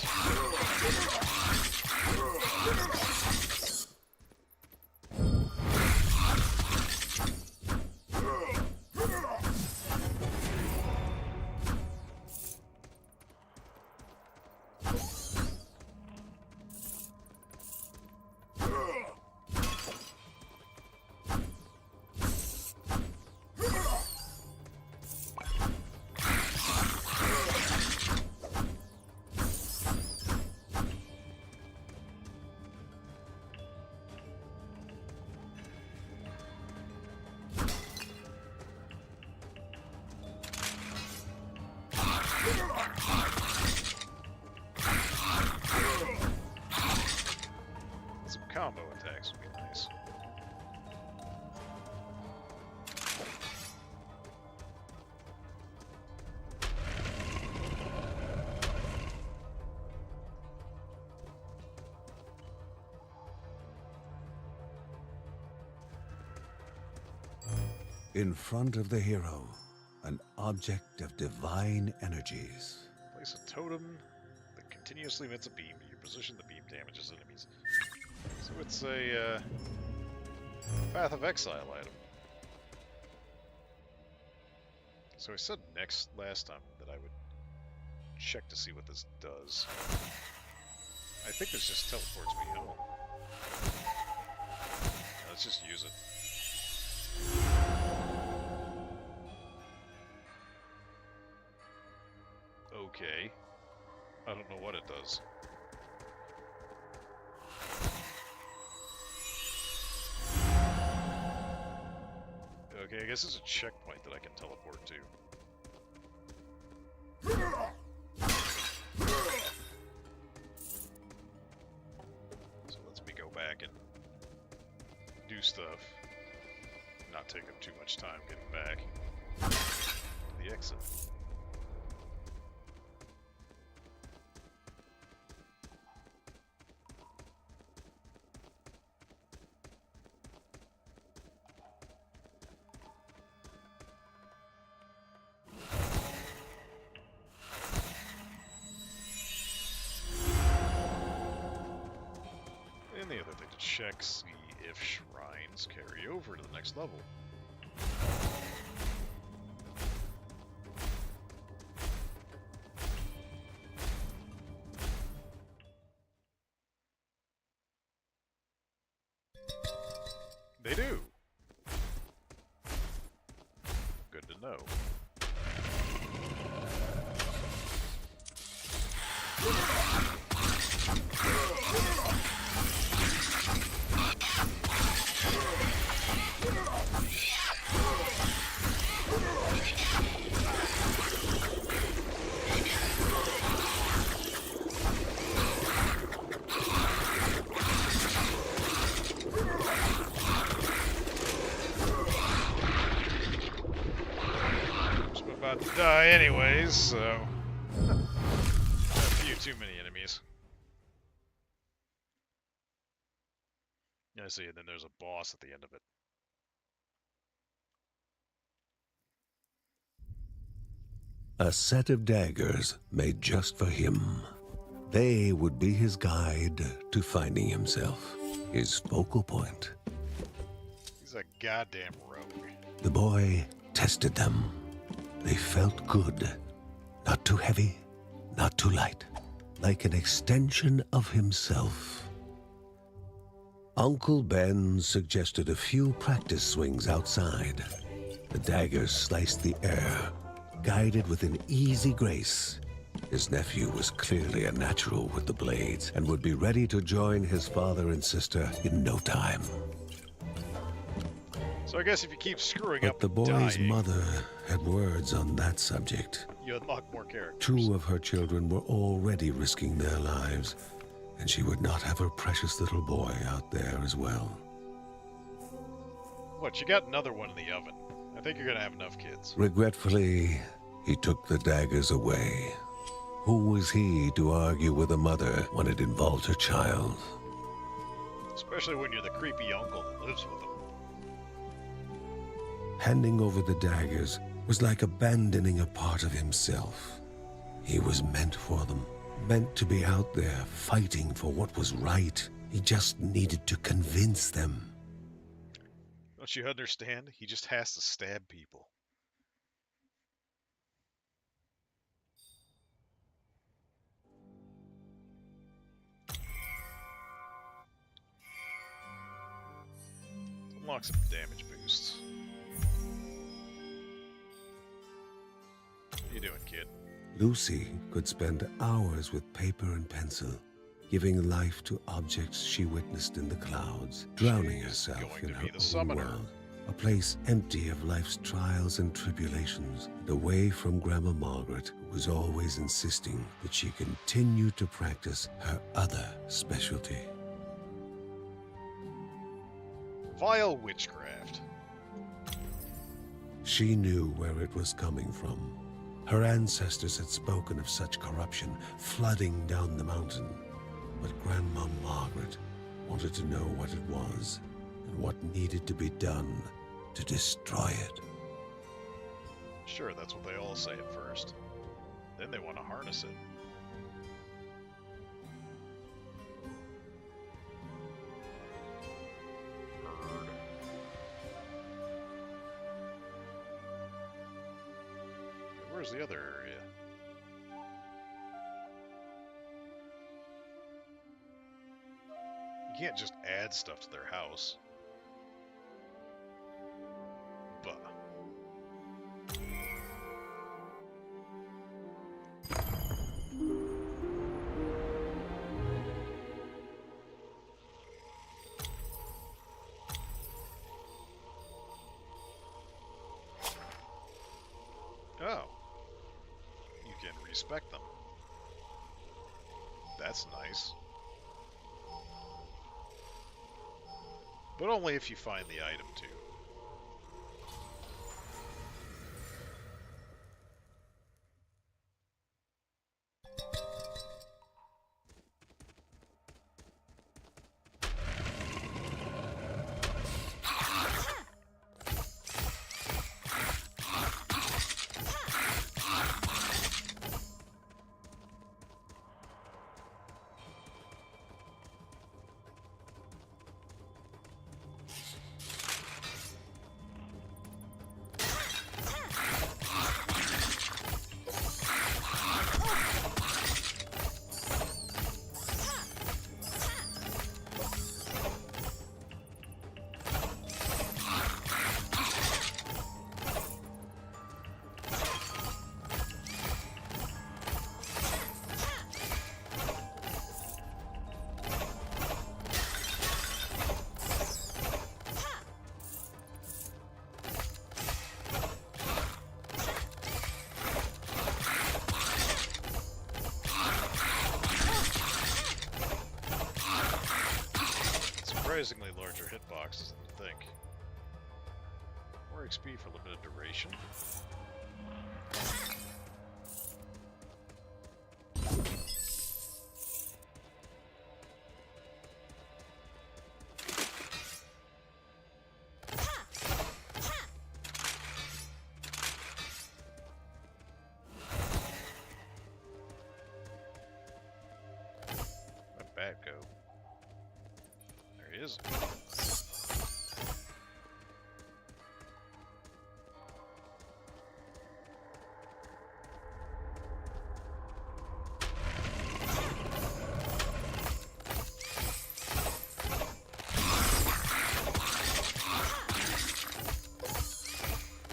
In front of the hero, an object of divine energies. Place a totem that continuously emits a beam to your position. The beam damages enemies. So it's a Path of Exile item. So I said last time that I would check to see what this does. I think this just teleports me home. Let's just use it. Okay. I don't know what it does. Okay, I guess it's a checkpoint that I can teleport to. So lets me go back and do stuff. Not take up too much time getting back to the exit. And the other thing to check, see if shrines carry over to the next level. They do! Good to know. About to die anyways, so a few too many enemies. I see, and then there's a boss at the end of it. A set of daggers made just for him. They would be his guide to finding himself, his focal point. He's a goddamn rogue. The boy tested them. They felt good. Not too heavy, not too light. Like an extension of himself. Uncle Ben suggested a few practice swings outside. The daggers sliced the air, guided with an easy grace. His nephew was clearly a natural with the blades and would be ready to join his father and sister in no time. So I guess if you keep screwing But up the and boy's dying, mother had words on that subject. you unlock more characters. 2 of her children were already risking their lives, and she would not have her precious little boy out there as well. What, you got another one in the oven. I think you're gonna have enough kids. Regretfully, he took the daggers away. Who was he to argue with a mother when it involved her child? Especially when you're the creepy uncle that lives with them. Handing over the daggers was like abandoning a part of himself. He was meant for them, meant to be out there fighting for what was right. He just needed to convince them. Don't you understand? He just has to stab people. Unlock some damage boosts. How you doing, kid? Lucy could spend hours with paper and pencil, giving life to objects she witnessed in the clouds, drowning She's herself going in to her be the own summoner. world. A place empty of life's trials and tribulations, and away from Grandma Margaret, who was always insisting that she continue to practice her other specialty. Vile witchcraft. She knew where it was coming from. Her ancestors had spoken of such corruption flooding down the mountain. But Grandma Margaret wanted to know what it was and what needed to be done to destroy it. Sure, that's what they all say at first. Then they want to harness it. Bird. Where's the other area? You can't just add stuff to their house. But oh, you can respec them. That's nice. But only if you find the item too. Surprisingly larger hitboxes than you think. More XP for limited duration. Where'd Bat go? There he is.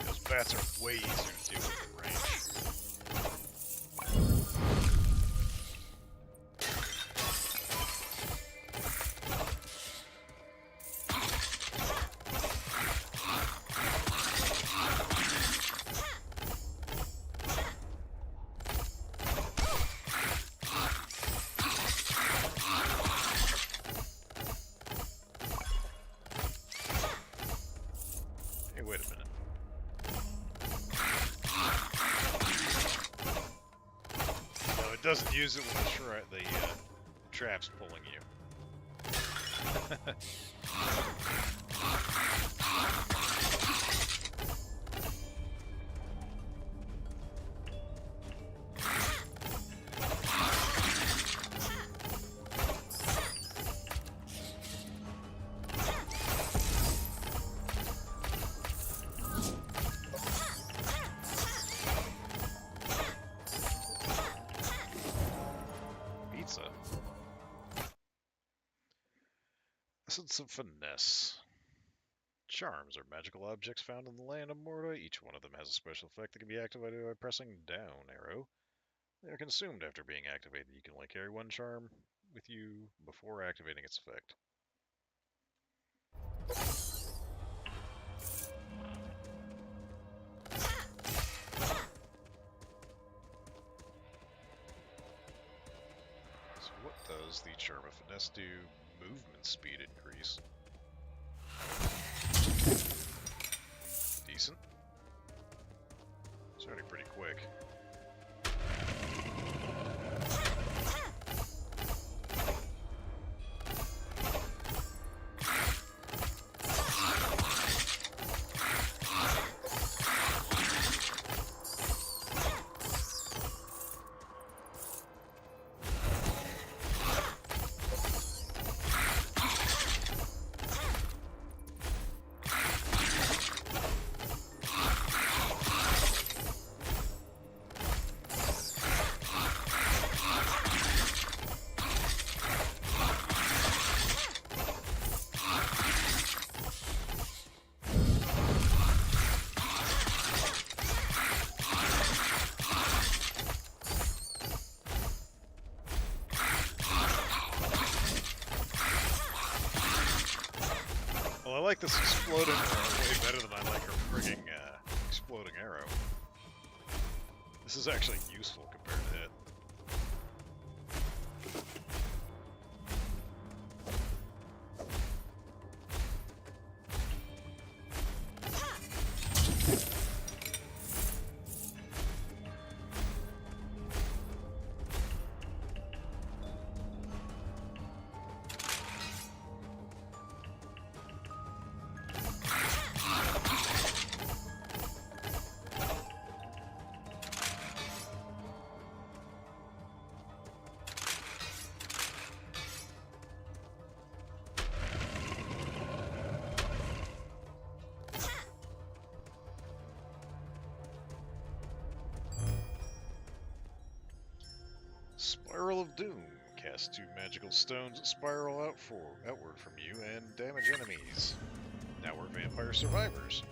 Those bats are way easier to deal with at range. Hey, wait a minute. No, it doesn't use it when the trap's pulling you. Pizza. Essence of Finesse. Charms are magical objects found in the land of Morta. Each one of them has a special effect that can be activated by pressing down arrow. They are consumed after being activated. You can only carry one charm with you before activating its effect. So what does the Charm of Finesse do? Movement speed increase. Decent. It's already pretty quick. like this exploding way better than I like her frigging exploding arrow. This is actually useful compared to it. Spiral of Doom. Cast 2 magical stones that spiral outward from you and damage enemies. Now we're vampire survivors.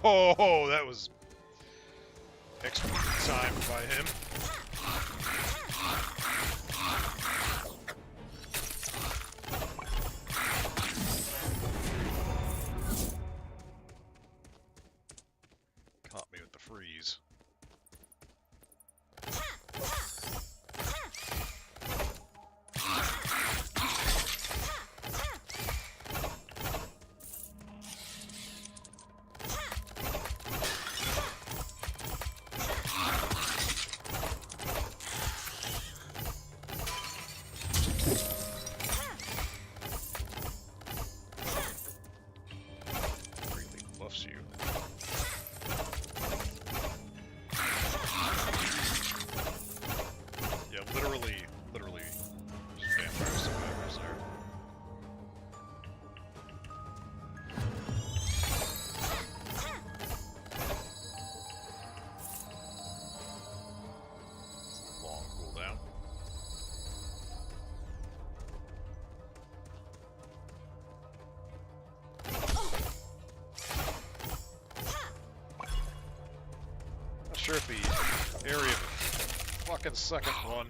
Oh, that was extra time by him. Caught me with the freeze. Literally, vampire survivors there. Long cooldown. Not sure if the area of the fucking second one.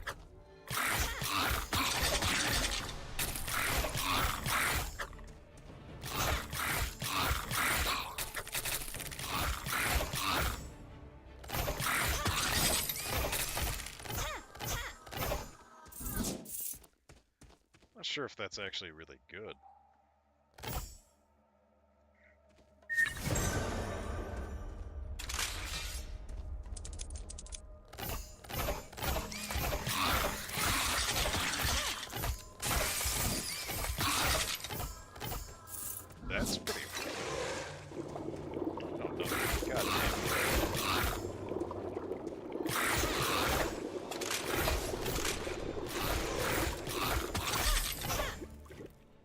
Not sure if that's actually really good. That's pretty. Oh no! God damn.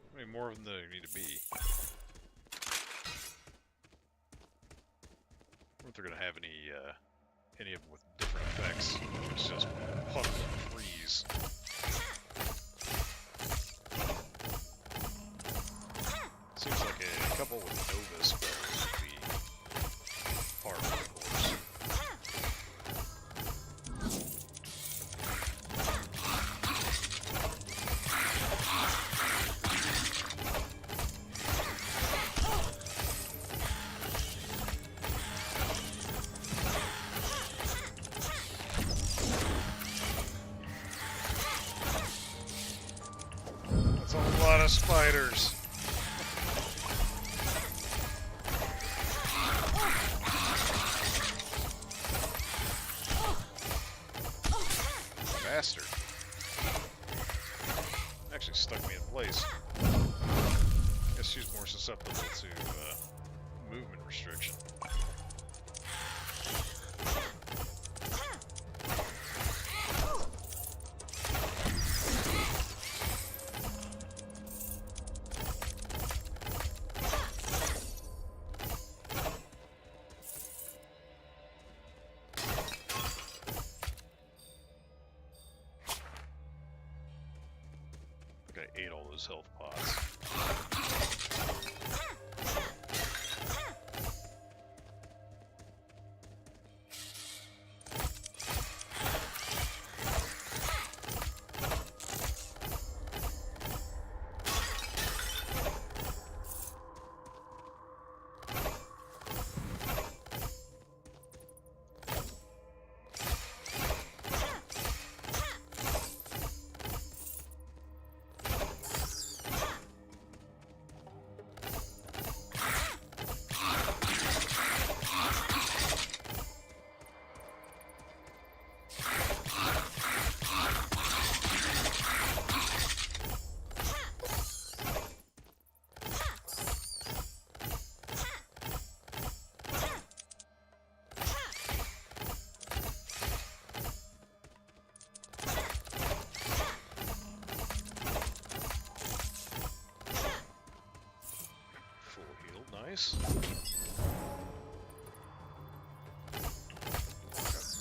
How many more of them do there need to be? I wonder if they're gonna have any of them with different effects. It's just puddle and freeze. Seems like a couple with Nova spells would be par for the course. spiders! Bastard. Actually stuck me in place. Guess she's more susceptible to movement restriction. I ate all those health pots. Nice. Got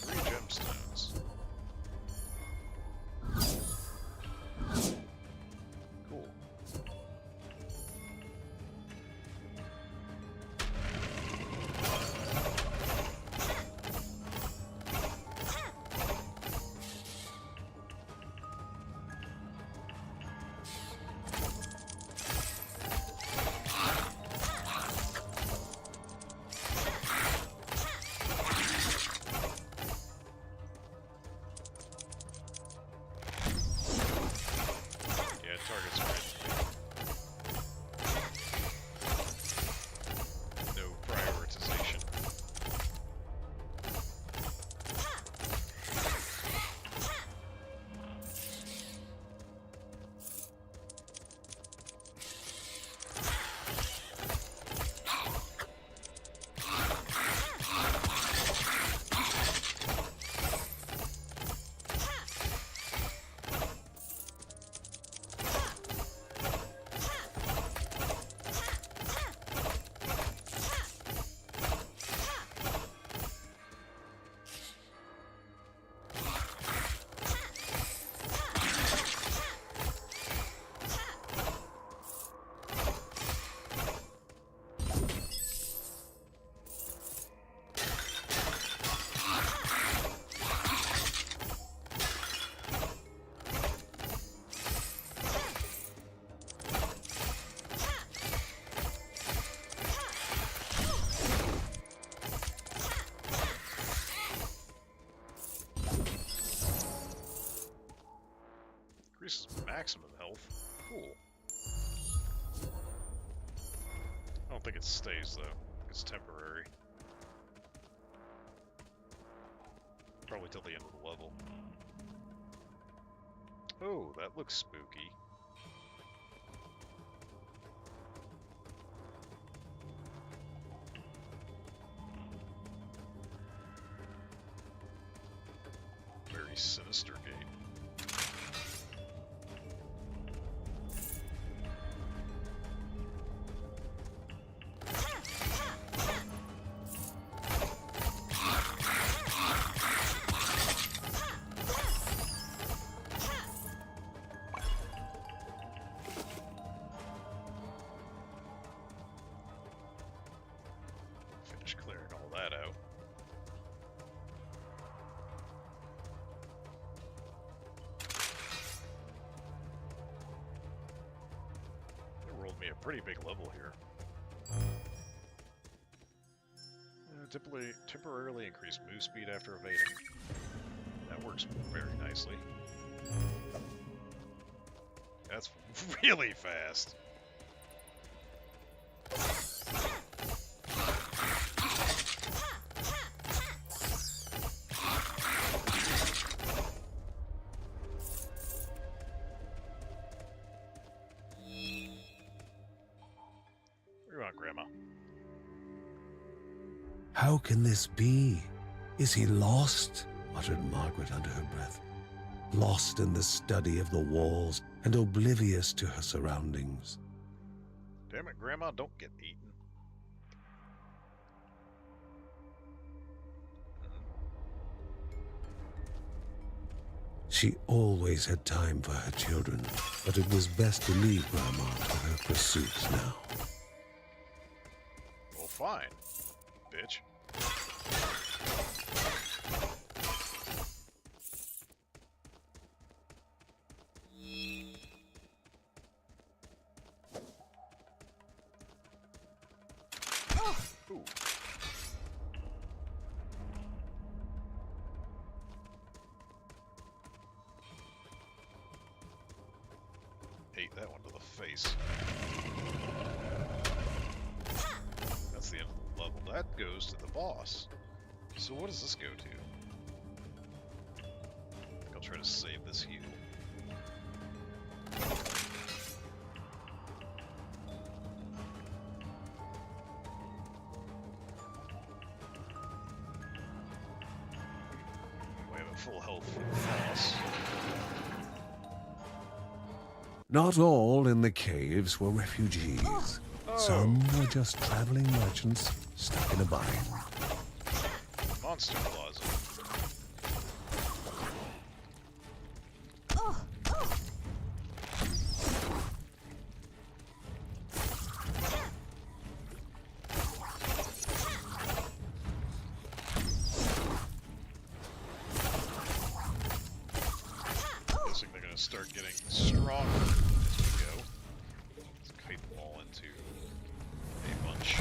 3 gemstones. Cool. Target's right. No prioritization. Increases maximum health. Cool. I don't think it stays though. It's temporary. Probably till the end of the level. Oh, that looks spooky. Very sinister gate. Clearing all that out. They rolled me a pretty big level here. Temporarily increase move speed after evading. That works very nicely. That's really fast. What do you want, Grandma? How can this be? Is he lost? Muttered Margaret under her breath. Lost in the study of the walls and oblivious to her surroundings. Damn it, Grandma, don't get eaten. She always had time for her children, but it was best to leave Grandma to her pursuits now. Well, fine, bitch. Ooh. Ate that one to the face. That's the end of the level. That goes to the boss. So what does this go to? I think I'll try to save this heal. We have a full health for the boss. Not all in the caves were refugees. Oh. Some were just traveling merchants stuck in a bind. Monster closet. Guessing they're gonna start getting stronger as we go. Let's kite them all into a bunch.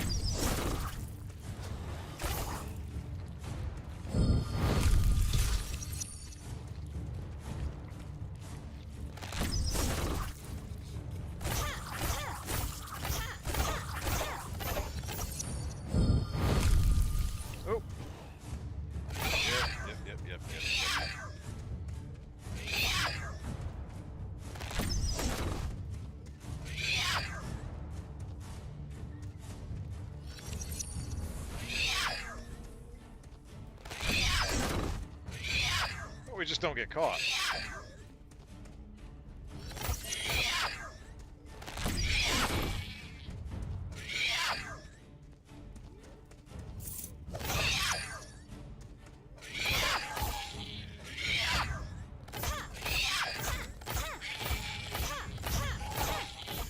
Oh! Yep. We just don't get caught.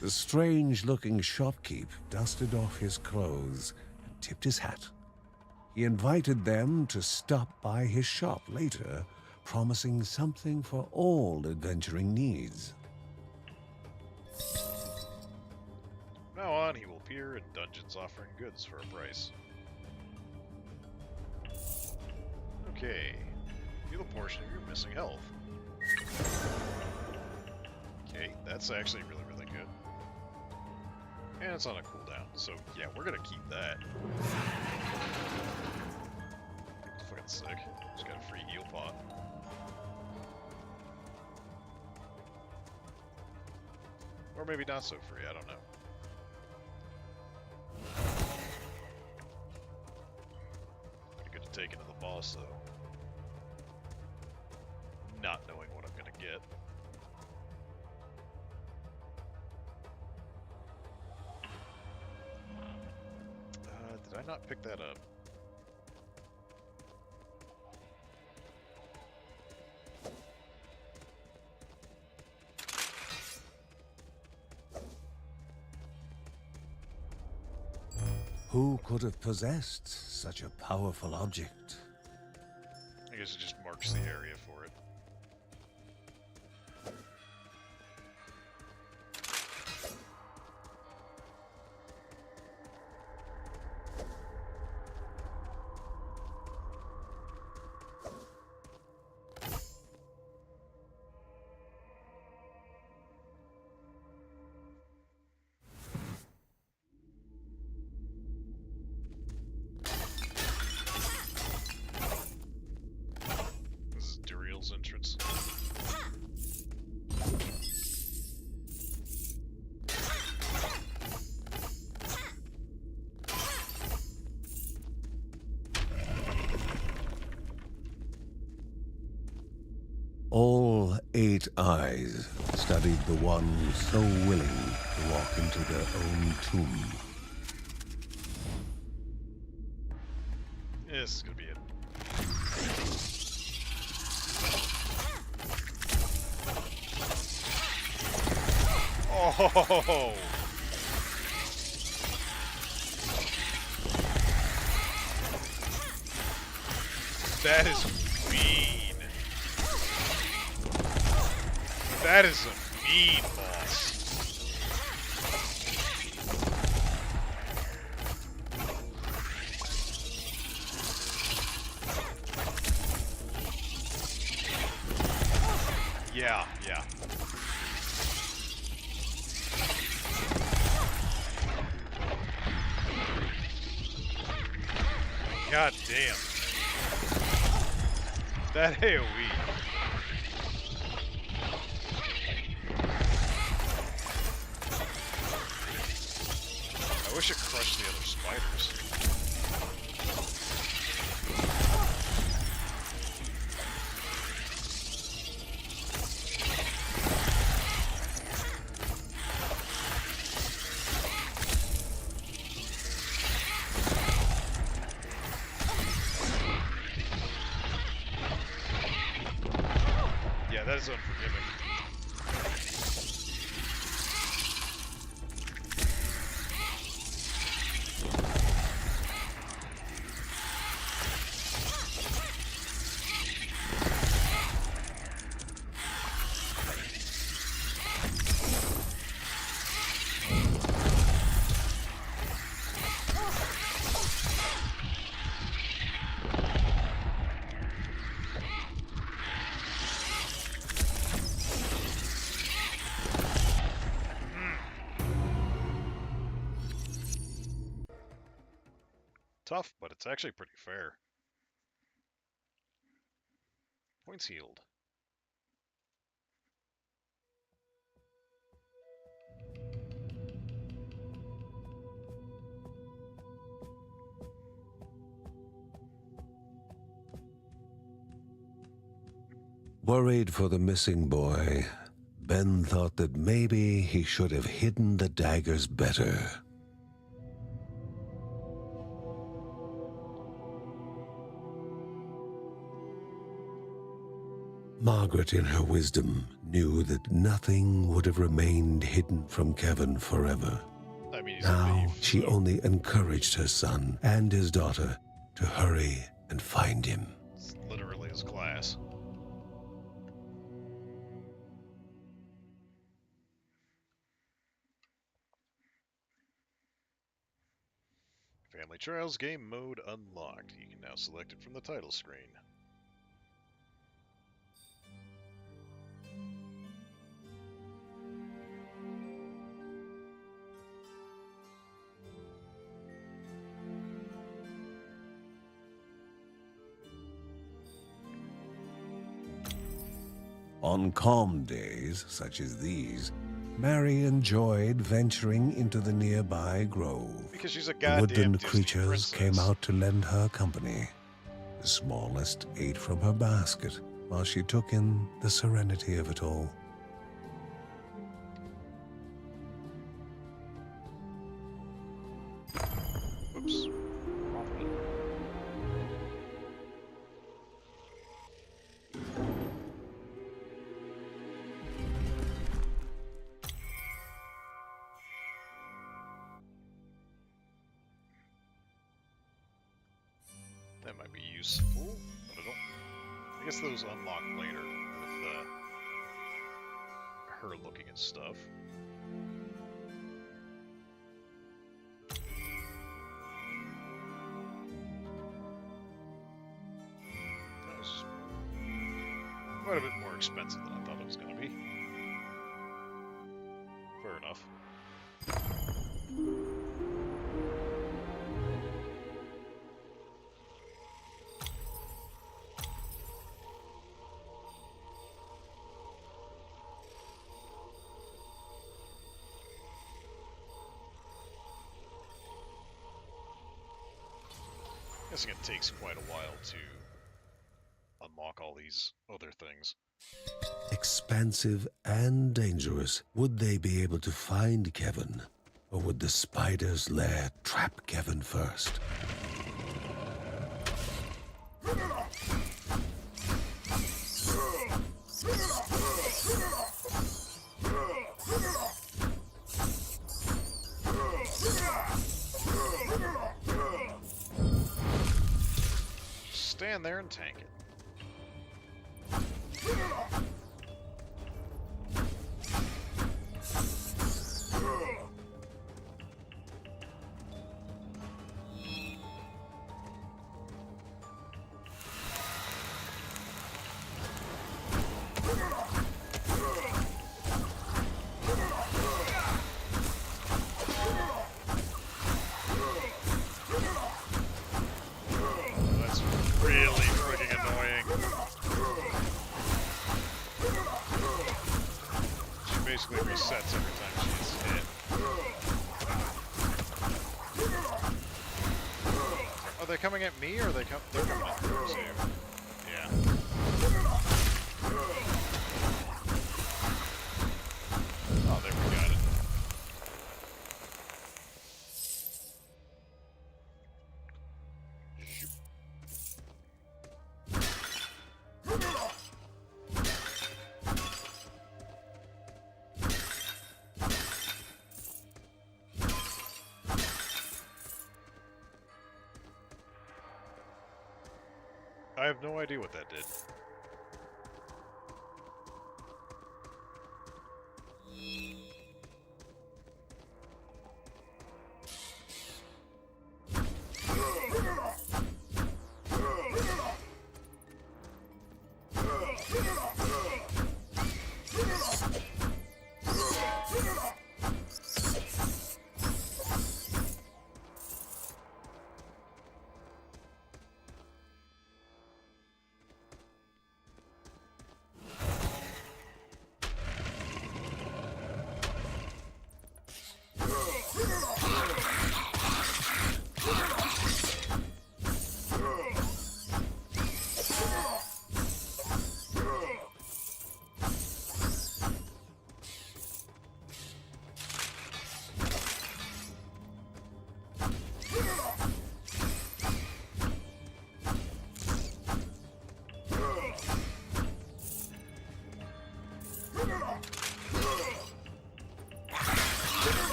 The strange-looking shopkeep dusted off his clothes and tipped his hat. He invited them to stop by his shop later, promising something for all adventuring needs. From now on, he will appear in dungeons offering goods for a price. Okay. Heal a portion of your missing health. Okay, that's actually really good. And it's on a cooldown, so yeah, we're gonna keep that. It's fucking sick. Just got a free heal pot. Or maybe not so free, I don't know. Pretty good to take into the boss, though. Not knowing what I'm gonna get. Did I not pick that up? Who could have possessed such a powerful object? I guess it just marks the area for it. All 8 eyes studied the one so willing to walk into their own tomb. This is gonna be it. Oh! That is mean. That is a mean boss. Yeah, yeah. God damn. That AoE. I wish it crushed the other spiders. Yeah, that is unforgiving. Tough, but it's actually pretty fair. Points healed. Worried for the missing boy, Ben thought that maybe he should have hidden the daggers better. Margaret, in her wisdom, knew that nothing would have remained hidden from Kevin forever. I mean, he's a Now, thief, she so only encouraged her son and his daughter to hurry and find him. it's literally his class. Family Trials game mode unlocked. You can now select it from the title screen. On calm days, such as these, Mary enjoyed venturing into the nearby grove. Because she's a The goddamn woodland Disney creatures princess. came out to lend her company. The smallest ate from her basket, while she took in the serenity of it all. Oops. Wrong one. That might be useful, but I don't. I guess those unlock later with her looking at stuff. That was quite a bit more expensive than I thought it was going to be. Fair enough. Guessing it takes quite a while to unlock all these other things. Expansive and dangerous, would they be able to find Kevin? Or would the spider's lair trap Kevin first? Stand there and tank it. That's really freaking annoying. She basically resets every time she's hit. Are they coming at me or are they're coming at her too? Yeah. Oh, there we got it. Zoop. I have no idea what that did.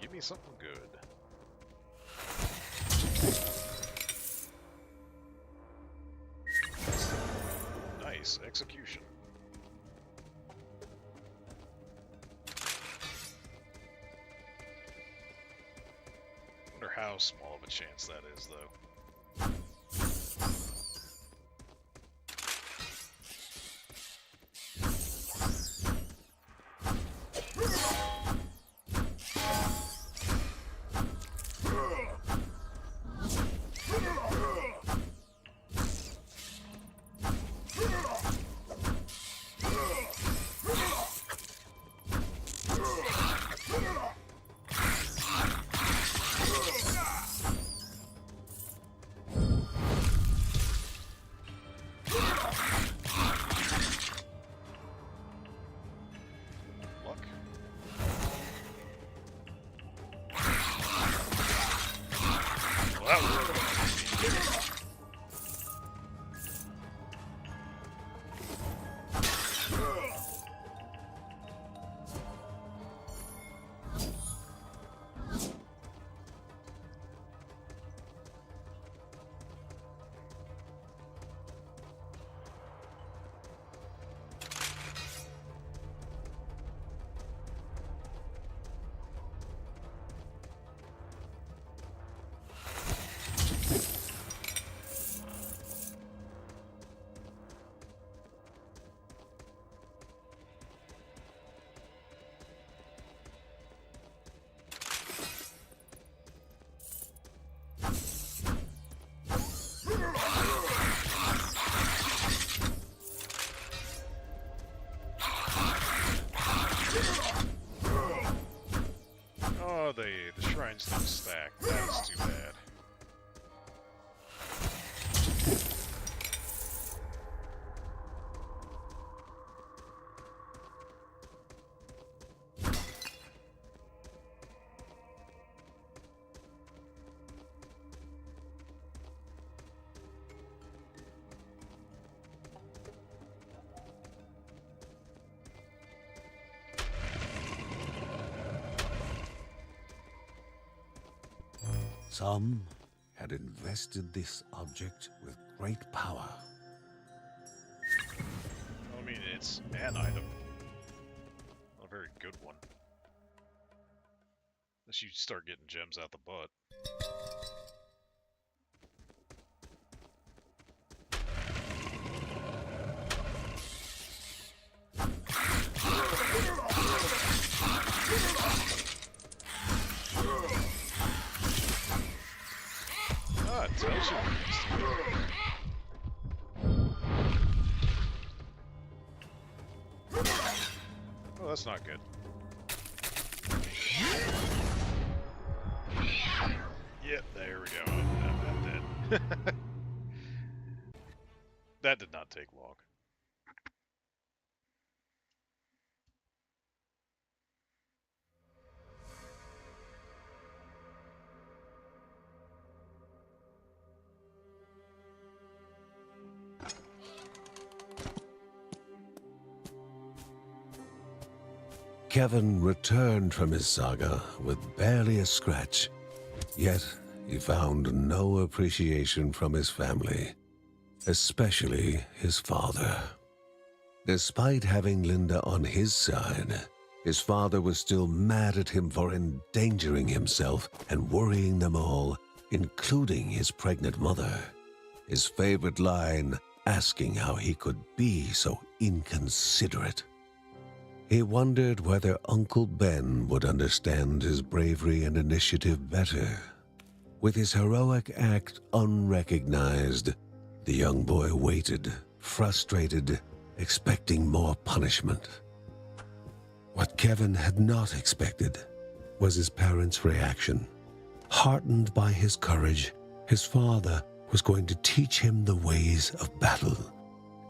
Give me something good. Nice execution. Wonder how small of a chance that is, though. Oh, the shrines don't stack. That's too bad. Some had invested this object with great power. I mean, it's an item. Not a very good one. Unless you start getting gems out the butt. Ah, it tells you what needs to go. Oh, that's not good. Yep, there we go. That did. That did not take long. Kevin returned from his saga with barely a scratch, yet he found no appreciation from his family, especially his father. Despite having Linda on his side, his father was still mad at him for endangering himself and worrying them all, including his pregnant mother. His favorite line, asking how he could be so inconsiderate. He wondered whether Uncle Ben would understand his bravery and initiative better. With his heroic act unrecognized, the young boy waited, frustrated, expecting more punishment. What Kevin had not expected was his parents' reaction. Heartened by his courage, his father was going to teach him the ways of battle,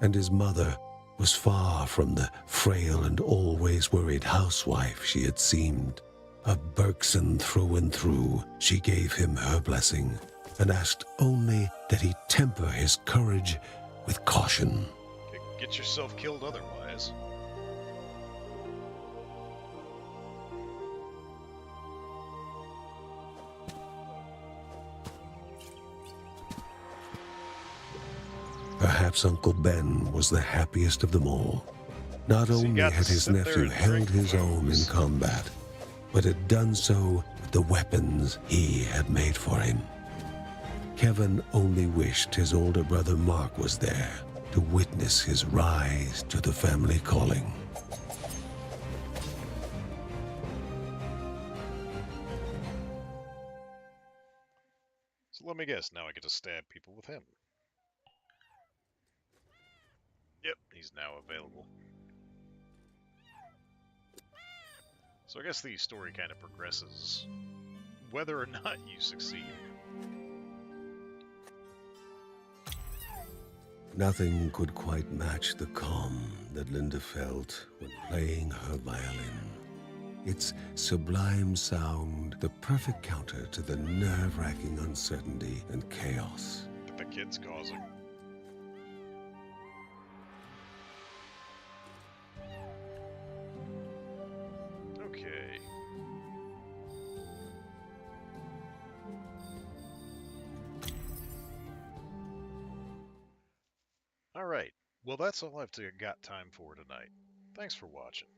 and his mother was far from the frail and always worried housewife she had seemed. A Bergson through and through, she gave him her blessing and asked only that he temper his courage with caution. Get yourself killed otherwise. Perhaps Uncle Ben was the happiest of them all. Not only had his nephew held his own in combat, but had done so with the weapons he had made for him. Kevin only wished his older brother Mark was there to witness his rise to the family calling. So let me guess, now I get to stab people with him. Yep, he's now available. So I guess the story kind of progresses whether or not you succeed. Nothing could quite match the calm that Linda felt when playing her violin. Its sublime sound, the perfect counter to the nerve-wracking uncertainty and chaos that the kid's causing. Okay. Alright, well that's all I've got time for tonight. Thanks for watching.